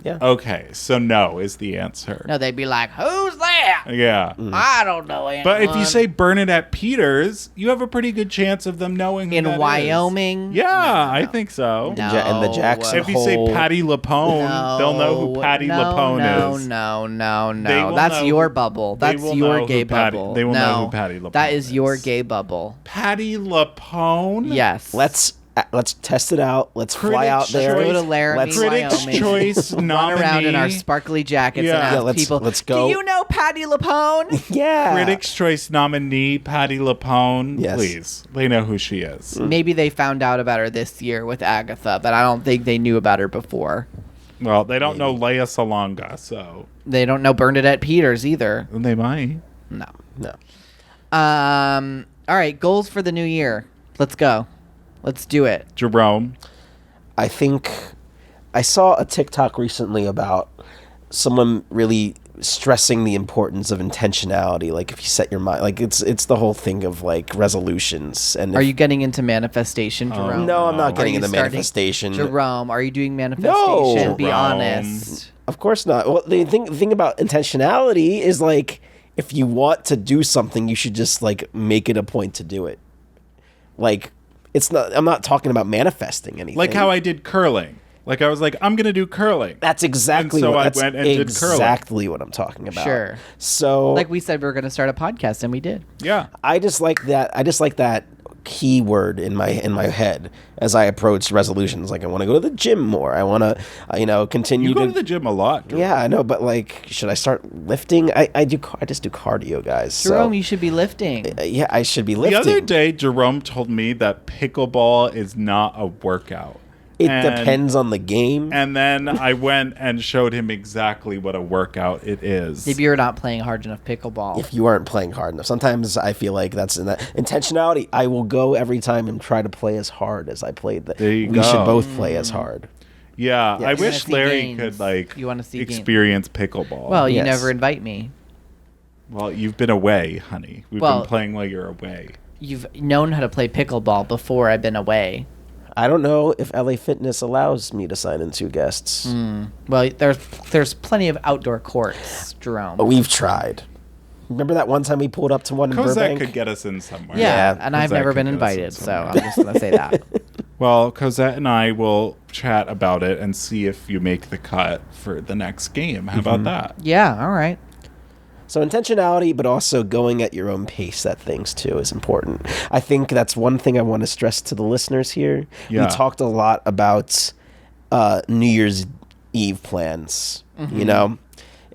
yeah. Okay, so no is the answer. no, they'd be like, "Who's that? Yeah. I don't know anyone." But if you say Bernadette Peters, you have a pretty good chance of them knowing who in that is. Wyoming, Yeah, I think so. No. And the Jackson If you say Hole- Patti LuPone, they'll know who Patti LuPone is. No. They will That's know your who- bubble. they That's will your know gay who Patti- bubble. they will no, know who Patti LuPone That is your is. gay bubble. Patti LuPone? Yes. Let's test it out. Let's fly out Critics' there. Go to Laramie, Let's- Critics' Wyoming. Choice Run nominee. around in our sparkly jackets Yeah. and Yeah, ask let's- people, let's go. "Do you know Patti LuPone?" Yeah. Critics' Choice nominee Patti LuPone. Yes. Please, they know who she is. Maybe they found out about her this year with Agatha, but I don't think they knew about her before. Well, they don't know Leia Salonga, so They don't know Bernadette Peters either. they might. No. No. All right, goals for the new year. Let's go. Let's do it. Jerome. I think I saw a TikTok recently about someone really stressing the importance of intentionality. Like if you set your mind, like it's the whole thing of like resolutions. And Are if- you getting into manifestation, Jerome? No, I'm not Are getting you into starting- manifestation. Jerome, are you doing manifestation? No. Be Jerome. honest. Of course not. Well, the thing about intentionality is like if you want to do something, you should just like make it a point to do it. Like, it's not. I'm not talking about manifesting anything. Like how I did curling. Like I was like, I'm gonna do curling. That's exactly And so what, I went and did curling. exactly what I'm talking about. Sure. So Like we said, we were going to start a podcast, and we did. Yeah. I just like that keyword in my head as I approach resolutions. Like I want to go to the gym more. I want to continue You go to the gym a lot. Jerome. Yeah, I know, but like, should I start lifting? I just do cardio, guys. Jerome, so, you should be lifting. yeah, I should be The lifting. other day, Jerome told me that pickleball is not a workout. It And- depends on the game. And then I went and showed him exactly what a workout it is. Maybe you're not playing hard enough pickleball. If you aren't playing hard enough, sometimes I feel like that's in that intentionality. I will go every time and try to play as hard as I played. There you We should go. both play as hard. Yeah, I Yes. wish wanna see Larry games. could like You wanna see games. experience pickleball. Well, you Yes. never invite me. Well, you've been away, honey. We've Well- been playing while you're away. You've known how to play pickleball before I've been away. I don't know if LA Fitness allows me to sign in 2 guests. Well, there's plenty of outdoor courts, Jerome. But we've tried. Remember that one time we pulled up to one in Cosette Burbank? could get us in somewhere. yeah, Yeah, and I've Cosette never could been get us in invited, so somewhere. I'm just gonna say that. Well, Cosette and I will chat about it and see if you make the cut for the next game. How about that? Yeah, all right. So intentionality, but also going at your own pace at things too is important. I think that's one thing I want to stress to the listeners here. Yeah. We talked a lot about New Year's Eve plans,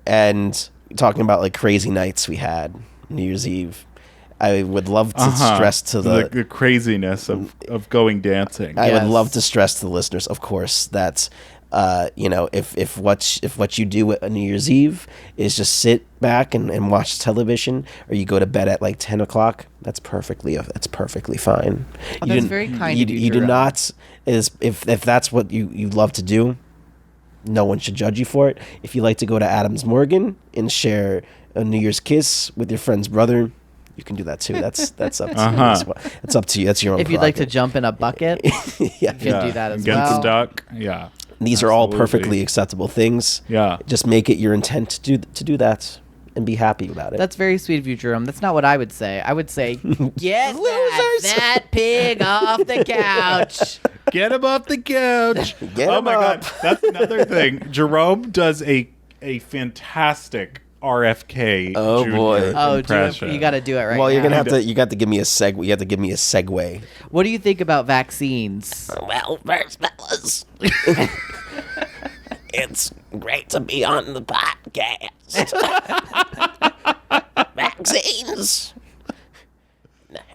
and talking about like crazy nights we had New Year's Eve. I would love to stress to the craziness of going dancing. I would Yes. love to stress to the listeners, of course, that if what you do at New Year's Eve is just sit back and watch television, or you go to bed at like 10 o'clock, that's perfectly fine. Oh, that's very kind You, of you, you do Jerome. not if that's what you love to do. No one should judge you for it. If you like to go to Adams Morgan and share a New Year's kiss with your friend's brother, you can do that too. That's up to you as well. It's up to you. That's your own. If you'd like to prerogative. jump in a bucket, yeah. you can do that as Get well. stuck. Yeah. These are all Absolutely. perfectly acceptable things. Yeah. Just make it your intent to do that and be happy about it. That's very sweet of you, Jerome. That's not what I would say. I would say, get that pig off the couch. Get him off the couch. Get oh him my up. god, that's another thing. Jerome does a fantastic RFK. Oh, Jr. boy. Oh, impression. you got to do it right well, you're now. gonna have to. You got to give me a segue. You have to give me a segue. What do you think about vaccines? Well, first, fellas, it's great to be on the podcast. Vaccines.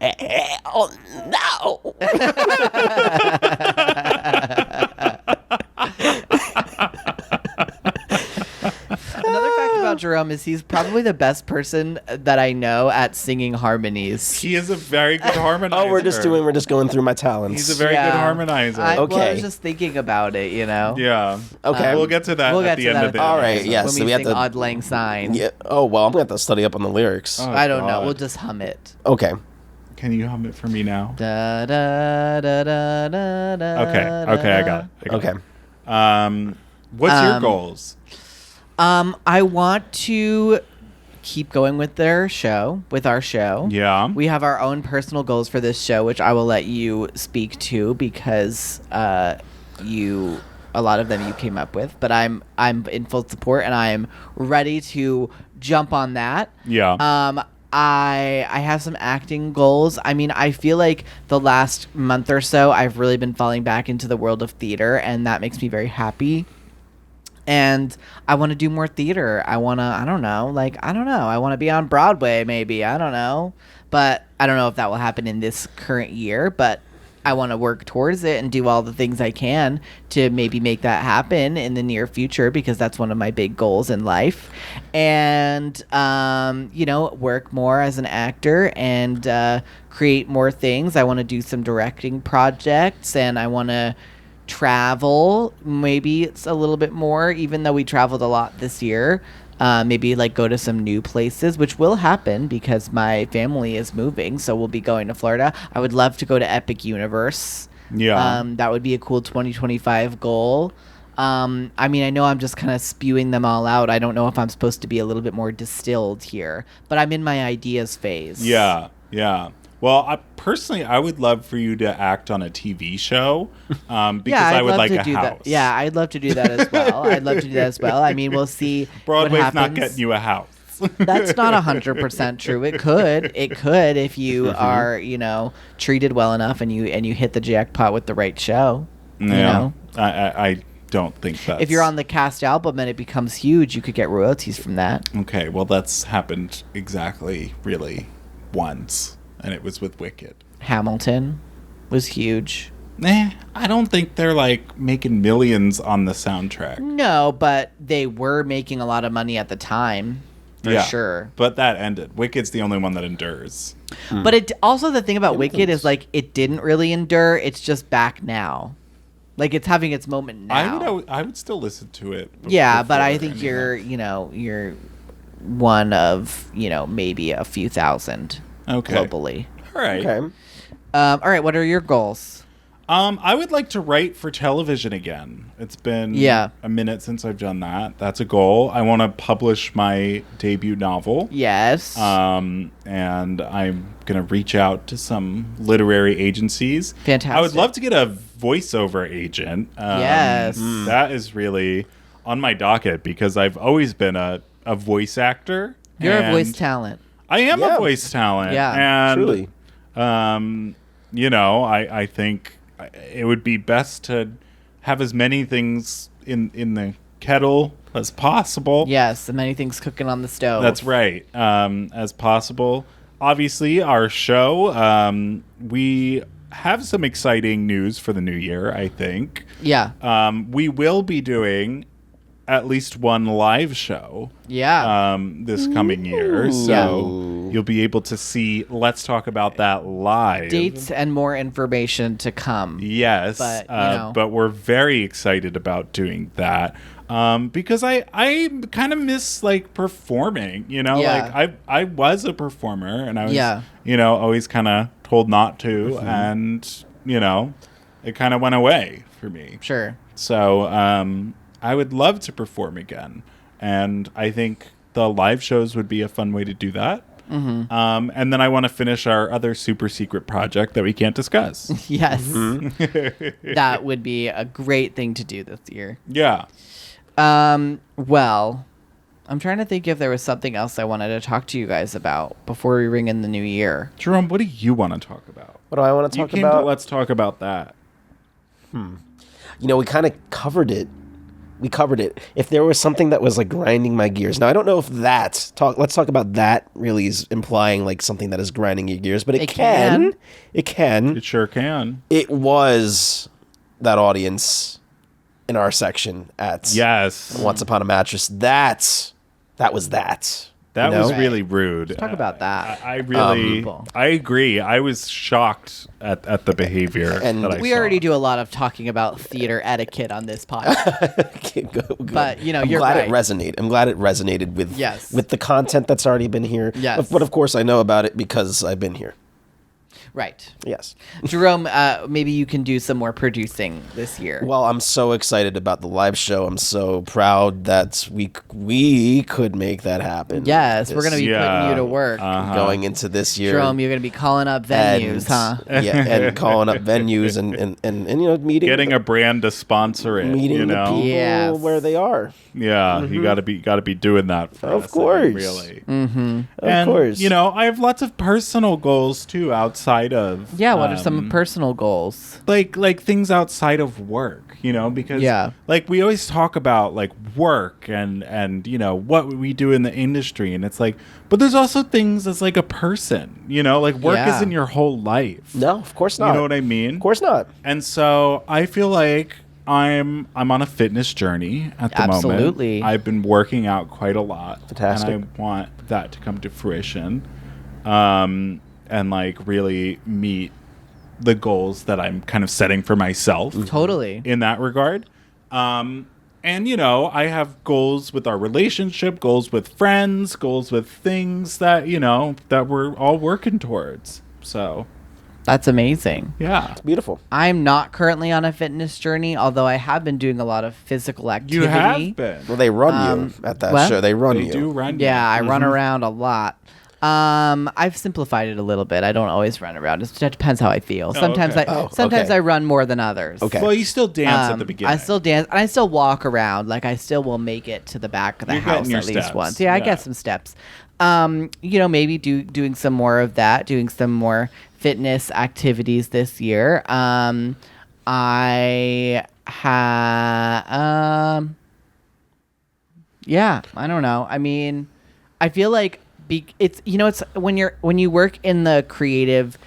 Hell no. Another fact about Jerome is he's probably the best person that I know at singing harmonies. He is a very good harmonizer. Oh, we're just going through my talents. He's a very good harmonizer. Well, I Okay. was just thinking about it, yeah. Okay. We'll get to that We'll at get the to end that of at the the All right, episode yes, when so we we have sing to- Auld Lang Syne. Yeah. Oh well, I'm gonna have to study up on the lyrics. Oh, I don't know. God. We'll just hum it. Okay. Can you hum it for me now? Da, da, da, da, da, da, Okay, I got it. Okay. What's your goals? I want to keep going with our show. Yeah. We have our own personal goals for this show, which I will let you speak to because a lot of them you came up with. But I'm in full support and I'm ready to jump on that. Yeah. I have some acting goals. I mean, I feel like the last month or so I've really been falling back into the world of theater, and that makes me very happy. And I want to do more theater. I want to, I don't know. I want to be on Broadway maybe. I don't know. But I don't know if that will happen in this current year, but I want to work towards it and do all the things I can to maybe make that happen in the near future, because that's one of my big goals in life. And, work more as an actor and create more things. I want to do some directing projects, and I want to travel. Maybe it's a little bit more, even though we traveled a lot this year. Maybe like go to some new places, which will happen because my family is moving, so we'll be going to Florida. I would love to go to Epic Universe. Yeah. That would be a cool 2025 goal. I mean, I know I'm just kind of spewing them all out. I don't know if I'm supposed to be a little bit more distilled here, but I'm in my ideas phase. Yeah. Well, I would love for you to act on a TV show because I would like a house. That. Yeah, I'd love to do that as well. I mean, we'll see. Broadway's not getting you a house. That's not 100% true. It could if you are, treated well enough and you hit the jackpot with the right show. Yeah. You know? I don't think that. If you're on the cast album and it becomes huge, you could get royalties from that. Okay, well that's happened exactly really once. And it was with Wicked. Hamilton was huge. I don't think they're like making millions on the soundtrack. No, but they were making a lot of money at the time, for sure. But that ended. Wicked's the only one that endures. But it also, the thing about Wicked is like it didn't really endure. It's just back now. Like it's having its moment now. I would still listen to it. Yeah, but I think you're one of, maybe a few thousand. Okay. Globally. All right. Okay. All right. What are your goals? I would like to write for television again. It's been a minute since I've done that. That's a goal. I want to publish my debut novel. Yes. And I'm going to reach out to some literary agencies. Fantastic. I would love to get a voiceover agent. Yes. That is really on my docket because I've always been a voice actor. You're a voice talent. I am a voice talent. Yeah, and, truly. I think it would be best to have as many things in the kettle as possible. Yes, and many things cooking on the stove. That's right, as possible. Obviously, our show, we have some exciting news for the new year, I think. Yeah. We will be doing at least one live show this coming year. So you'll be able to see Let's Talk About That live. Dates and more information to come. Yes. But we're very excited about doing that. Because I kind of miss like performing, like I was a performer and I was, always kind of told not to. And, it kind of went away for me. Sure. So, I would love to perform again. And I think the live shows would be a fun way to do that. Mm-hmm. And then I want to finish our other super secret project that we can't discuss. Yes. Mm-hmm. That would be a great thing to do this year. Yeah. Well, I'm trying to think if there was something else I wanted to talk to you guys about before we ring in the new year. Jerome, what do you want to talk about? What do I want to talk about? Let's talk about that. We kind of covered it. We covered it. If there was something that was like grinding my gears. Now, I don't know if let's talk about that really is implying like something that is grinding your gears, but it can. It can. It sure can. It was that audience in our section at Once Upon a Mattress. That was that. That was really rude. Let's talk about that. I agree. I was shocked at the behavior. And that I we saw. already do a lot of talking about theater etiquette on this podcast. Good. But, I'm you're glad right. it resonated. I'm glad it resonated with the content that's already been here. Yes. But of course, I know about it because I've been here. Right. Yes. Jerome, maybe you can do some more producing this year. Well, I'm so excited about the live show. I'm so proud that we could make that happen. Yes, we're going to be putting you to work. Going into this year. Jerome, you're going to be calling up venues, huh? Yeah, and calling up venues and meeting. Getting a brand to sponsor it. Meeting the people where they are. Yeah, you got to be doing that for us. Of course. Really. Mm-hmm. Of course. I have lots of personal goals too outside of what are some personal goals? Like things outside of work, because like we always talk about like work and what we do in the industry, and it's like, but there's also things as like a person, like work isn't your whole life. No, of course not. You know what I mean? Of course not. And so I feel like I'm on a fitness journey at the moment. Absolutely. I've been working out quite a lot. Fantastic. And I want that to come to fruition. And like really meet the goals that I'm kind of setting for myself. Totally. In that regard. And I have goals with our relationship, goals with friends, goals with things that, that we're all working towards. So That's amazing. Yeah. Beautiful. I'm not currently on a fitness journey, although I have been doing a lot of physical activity. You have been. Well, they run you at that what? show. They run They you. do run. Yeah, I you. run around a lot. I've simplified it a little bit. I don't always run around. It depends how I feel. Sometimes okay. sometimes okay. I run more than others. Okay. Well, you still dance at the beginning. I still dance and I still walk around. Like I still will make it to the back of the You're house getting your at least steps. once. Yeah, I Yeah. get some steps. Maybe doing some more of that, doing some more fitness activities this year. Yeah, I don't know. I mean, I feel like it's when you work in the creative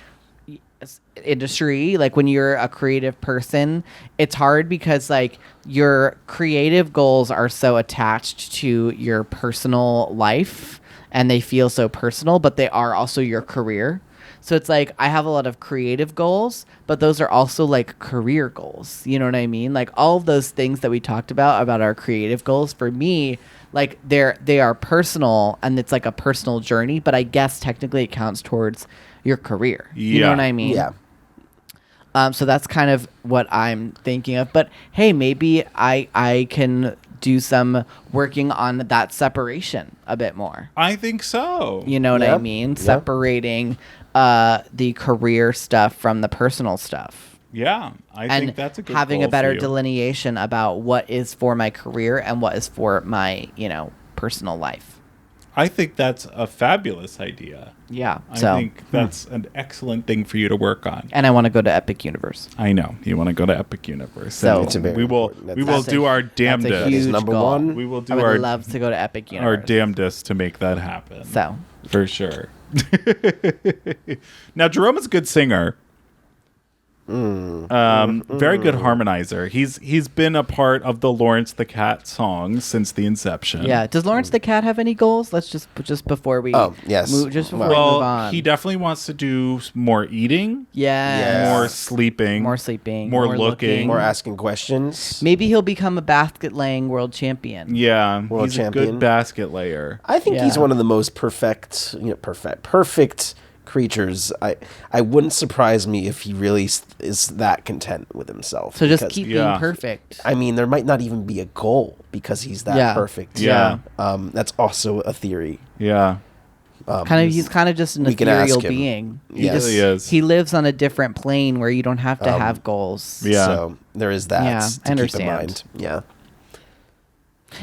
industry, like when you're a creative person, it's hard because like your creative goals are so attached to your personal life and they feel so personal, but they are also your career. So it's like I have a lot of creative goals, but those are also like career goals. You know what I mean? Like all of those things that we talked about our creative goals, for me, like they are personal and it's like a personal journey, but I guess technically it counts towards your career. You know Yeah. what I mean? Yeah. So that's kind of what I'm thinking of. But hey, maybe I can do some working on that separation a bit more. I think so. You know what I Yep. mean? Yep. Separating the career stuff from the personal stuff. Yeah, I And think that's a good having a goal better for you. delineation about what is for my career and what is for my, personal life. I think that's a fabulous idea. Yeah. I So, think that's an excellent thing for you to work on. and I want to go to Epic Universe. I know you want to go to Epic Universe. So- and It's a very we will important. we will That's a- do our That's a damnedest. huge number goal. one. We will I do would our love to go to Epic Universe. our damnedest to make that happen. So, for sure. Now Jerome is a good singer. Very good harmonizer. He's been a part of the Lawrence the Cat songs since the inception. yeah. Does Lawrence the Cat have any goals? Let's just before we yes. move, just before we move Well, on. he definitely wants to do more eating, yes. more sleeping, More sleeping, more more looking. looking. More asking questions. Maybe he'll become a basket laying world champion. Yeah, World he's a champion. good basket layer. I think he's Yeah. one of the most perfect creatures. I wouldn't surprise me if he really is that content with himself. So just because, keep Yeah. being perfect. I mean, there might not even be a goal because he's that Yeah. perfect. Yeah. That's also a theory. Yeah, He's kind of just an we can ask ethereal him. being. he Yes. really is. He lives on a different plane where you don't have to have goals. Yeah. So there is that Yeah, to I keep in understand. mind. Yeah.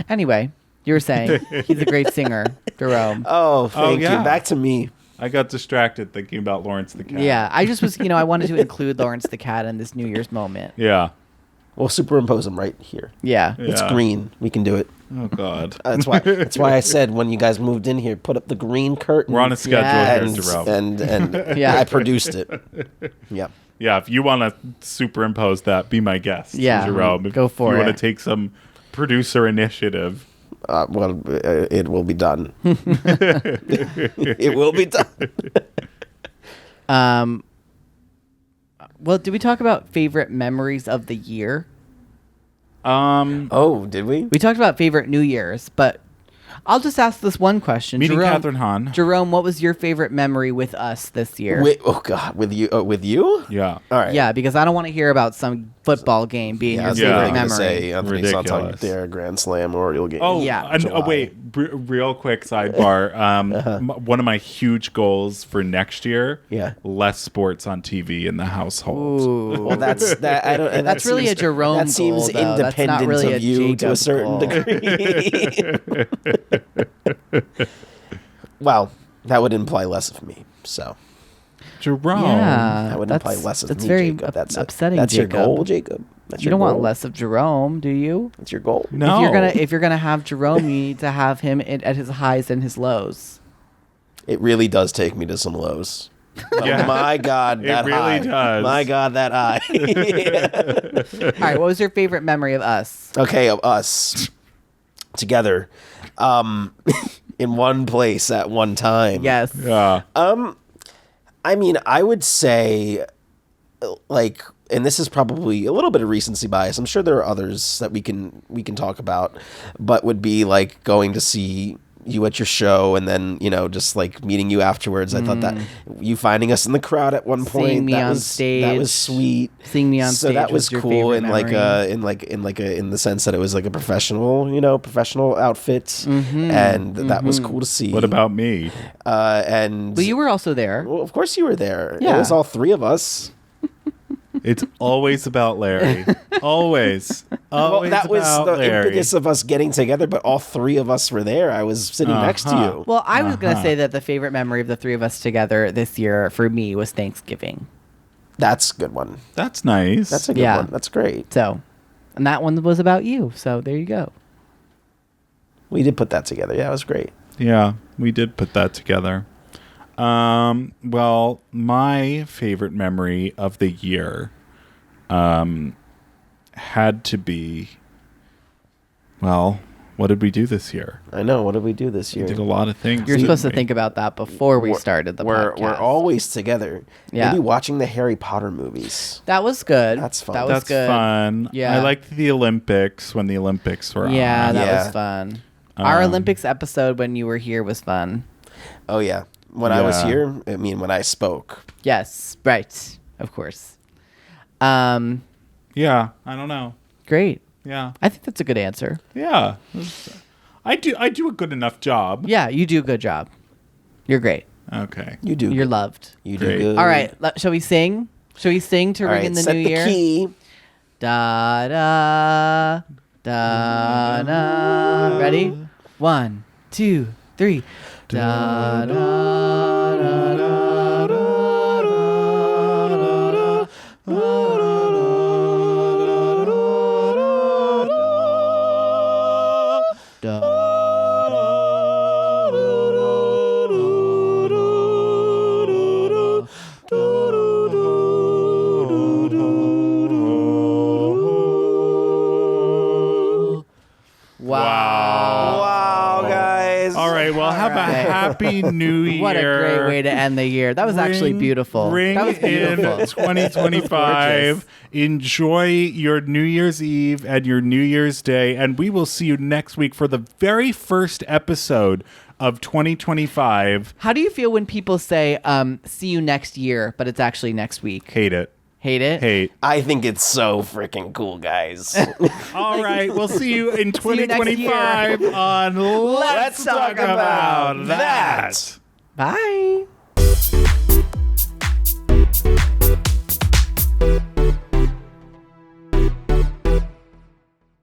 Anyway, you were saying he's a great singer, Jerome. Oh, thank yeah. you. Back to me. I got distracted thinking about Lawrence the Cat. Yeah, I just was, I wanted to include Lawrence the Cat in this New Year's moment. Yeah. We'll superimpose him right here. Yeah. It's Yeah. green. We can do it. Oh God. That's why I said when you guys moved in here, put up the green curtain. We're on a schedule Yes. here, Jerome. and Yeah. I produced it. Yeah. Yeah, if you want to superimpose that, be my guest, Yeah, Jerome. go for If you it. want to take some producer initiative. It will be done. It will be done. Well, did we talk about favorite memories of the year? Oh, did we? We talked about favorite New Year's, but I'll just ask this one question. Meeting Jerome, Catherine Hahn. Jerome, what was your favorite memory with us this year? Oh God, with you? With you? Yeah. All right. Yeah, because I don't want to hear about some football game being your I was favorite gonna memory. say Anthony Ridiculous. Santos there, Grand Slam Oriole game. Oh, Yeah. and, July. wait, real quick sidebar. One of my huge goals for next year, Yeah. less sports on TV in the household. Ooh. Well, that's that. I don't. That's that really seems- a Jerome That seems goal, though. That's not independent really of a you to a Jacob certain goal. degree. Well, that would imply less of me. So Jerome. Yeah, that would imply less of that's me, very Jacob. That's upsetting. That's Jacob. your goal, Jacob. That's You your don't want goal? less of Jerome, do you? That's your goal. No. If you're gonna have Jerome, you need to have him at his highs and his lows. It really does take me to some lows. Yeah. Oh my God, It that really high. does. My God, that high. All right, what was your favorite memory of us? Okay, of us together, in one place at one time. Yes. Yeah. I mean, I would say, like, and this is probably a little bit of recency bias. I'm sure there are others that we can talk about, but would be like going to see you at your show, and then just like meeting you afterwards. I thought that you finding us in the crowd at one point, Seeing me that on was stage. that was sweet. Seeing me on So stage that was your cool favorite in like memory. in the sense that it was like a professional outfit, and that was cool to see. What about me? And Well, you were also there. well, of course you were there. Yeah. It was all three of us. It's always about Larry. Always. Well, Always that was about the Larry. impetus of us getting together, but all three of us were there. I was sitting next to you. Well, I was going to say that the favorite memory of the three of us together this year for me was Thanksgiving. That's a good one. That's nice. That's a good Yeah. one. That's great. So, and that one was about you. So there you go. We did put that together. Yeah, it was great. Yeah, we did put that together. Well, my favorite memory of the year had to be, well, what did we do this year? I know. What did we do this We year? did a lot of things. You're supposed to didn't we? think about that before we started the podcast. We're always together. Yeah. Maybe watching the Harry Potter movies. That was good. That's fun. That was That's good. fun. Yeah. I liked the Olympics when the Olympics were Yeah, on. that Yeah. was fun. Our Olympics episode when you were here was fun. Oh yeah. When I was Yeah. here, I mean when I spoke. Yes, right. Of course. Yeah, I don't know. Great. Yeah. I think that's a good answer. Yeah. I do a good enough job. Yeah, you do a good job. You're great. Okay. You do. You're loved. You do Great. good. All right, shall we sing? Shall we sing to All ring right, in the set new the year? key. Da da da da. Ready? 1, 2, 3. Da da da da da da Wow, guys. All right. Well, have a happy new year. What a great way to end the year. That was actually beautiful. Ring That was beautiful. in 2025. Enjoy your New Year's Eve and your New Year's Day. And we will see you next week for the very first episode of 2025. How do you feel when people say, see you next year, but it's actually next week? Hate it. Hate it? Hate. I think it's so freaking cool, guys. All right. We'll see you in See you next 2025 on Let's Talk About That. Bye.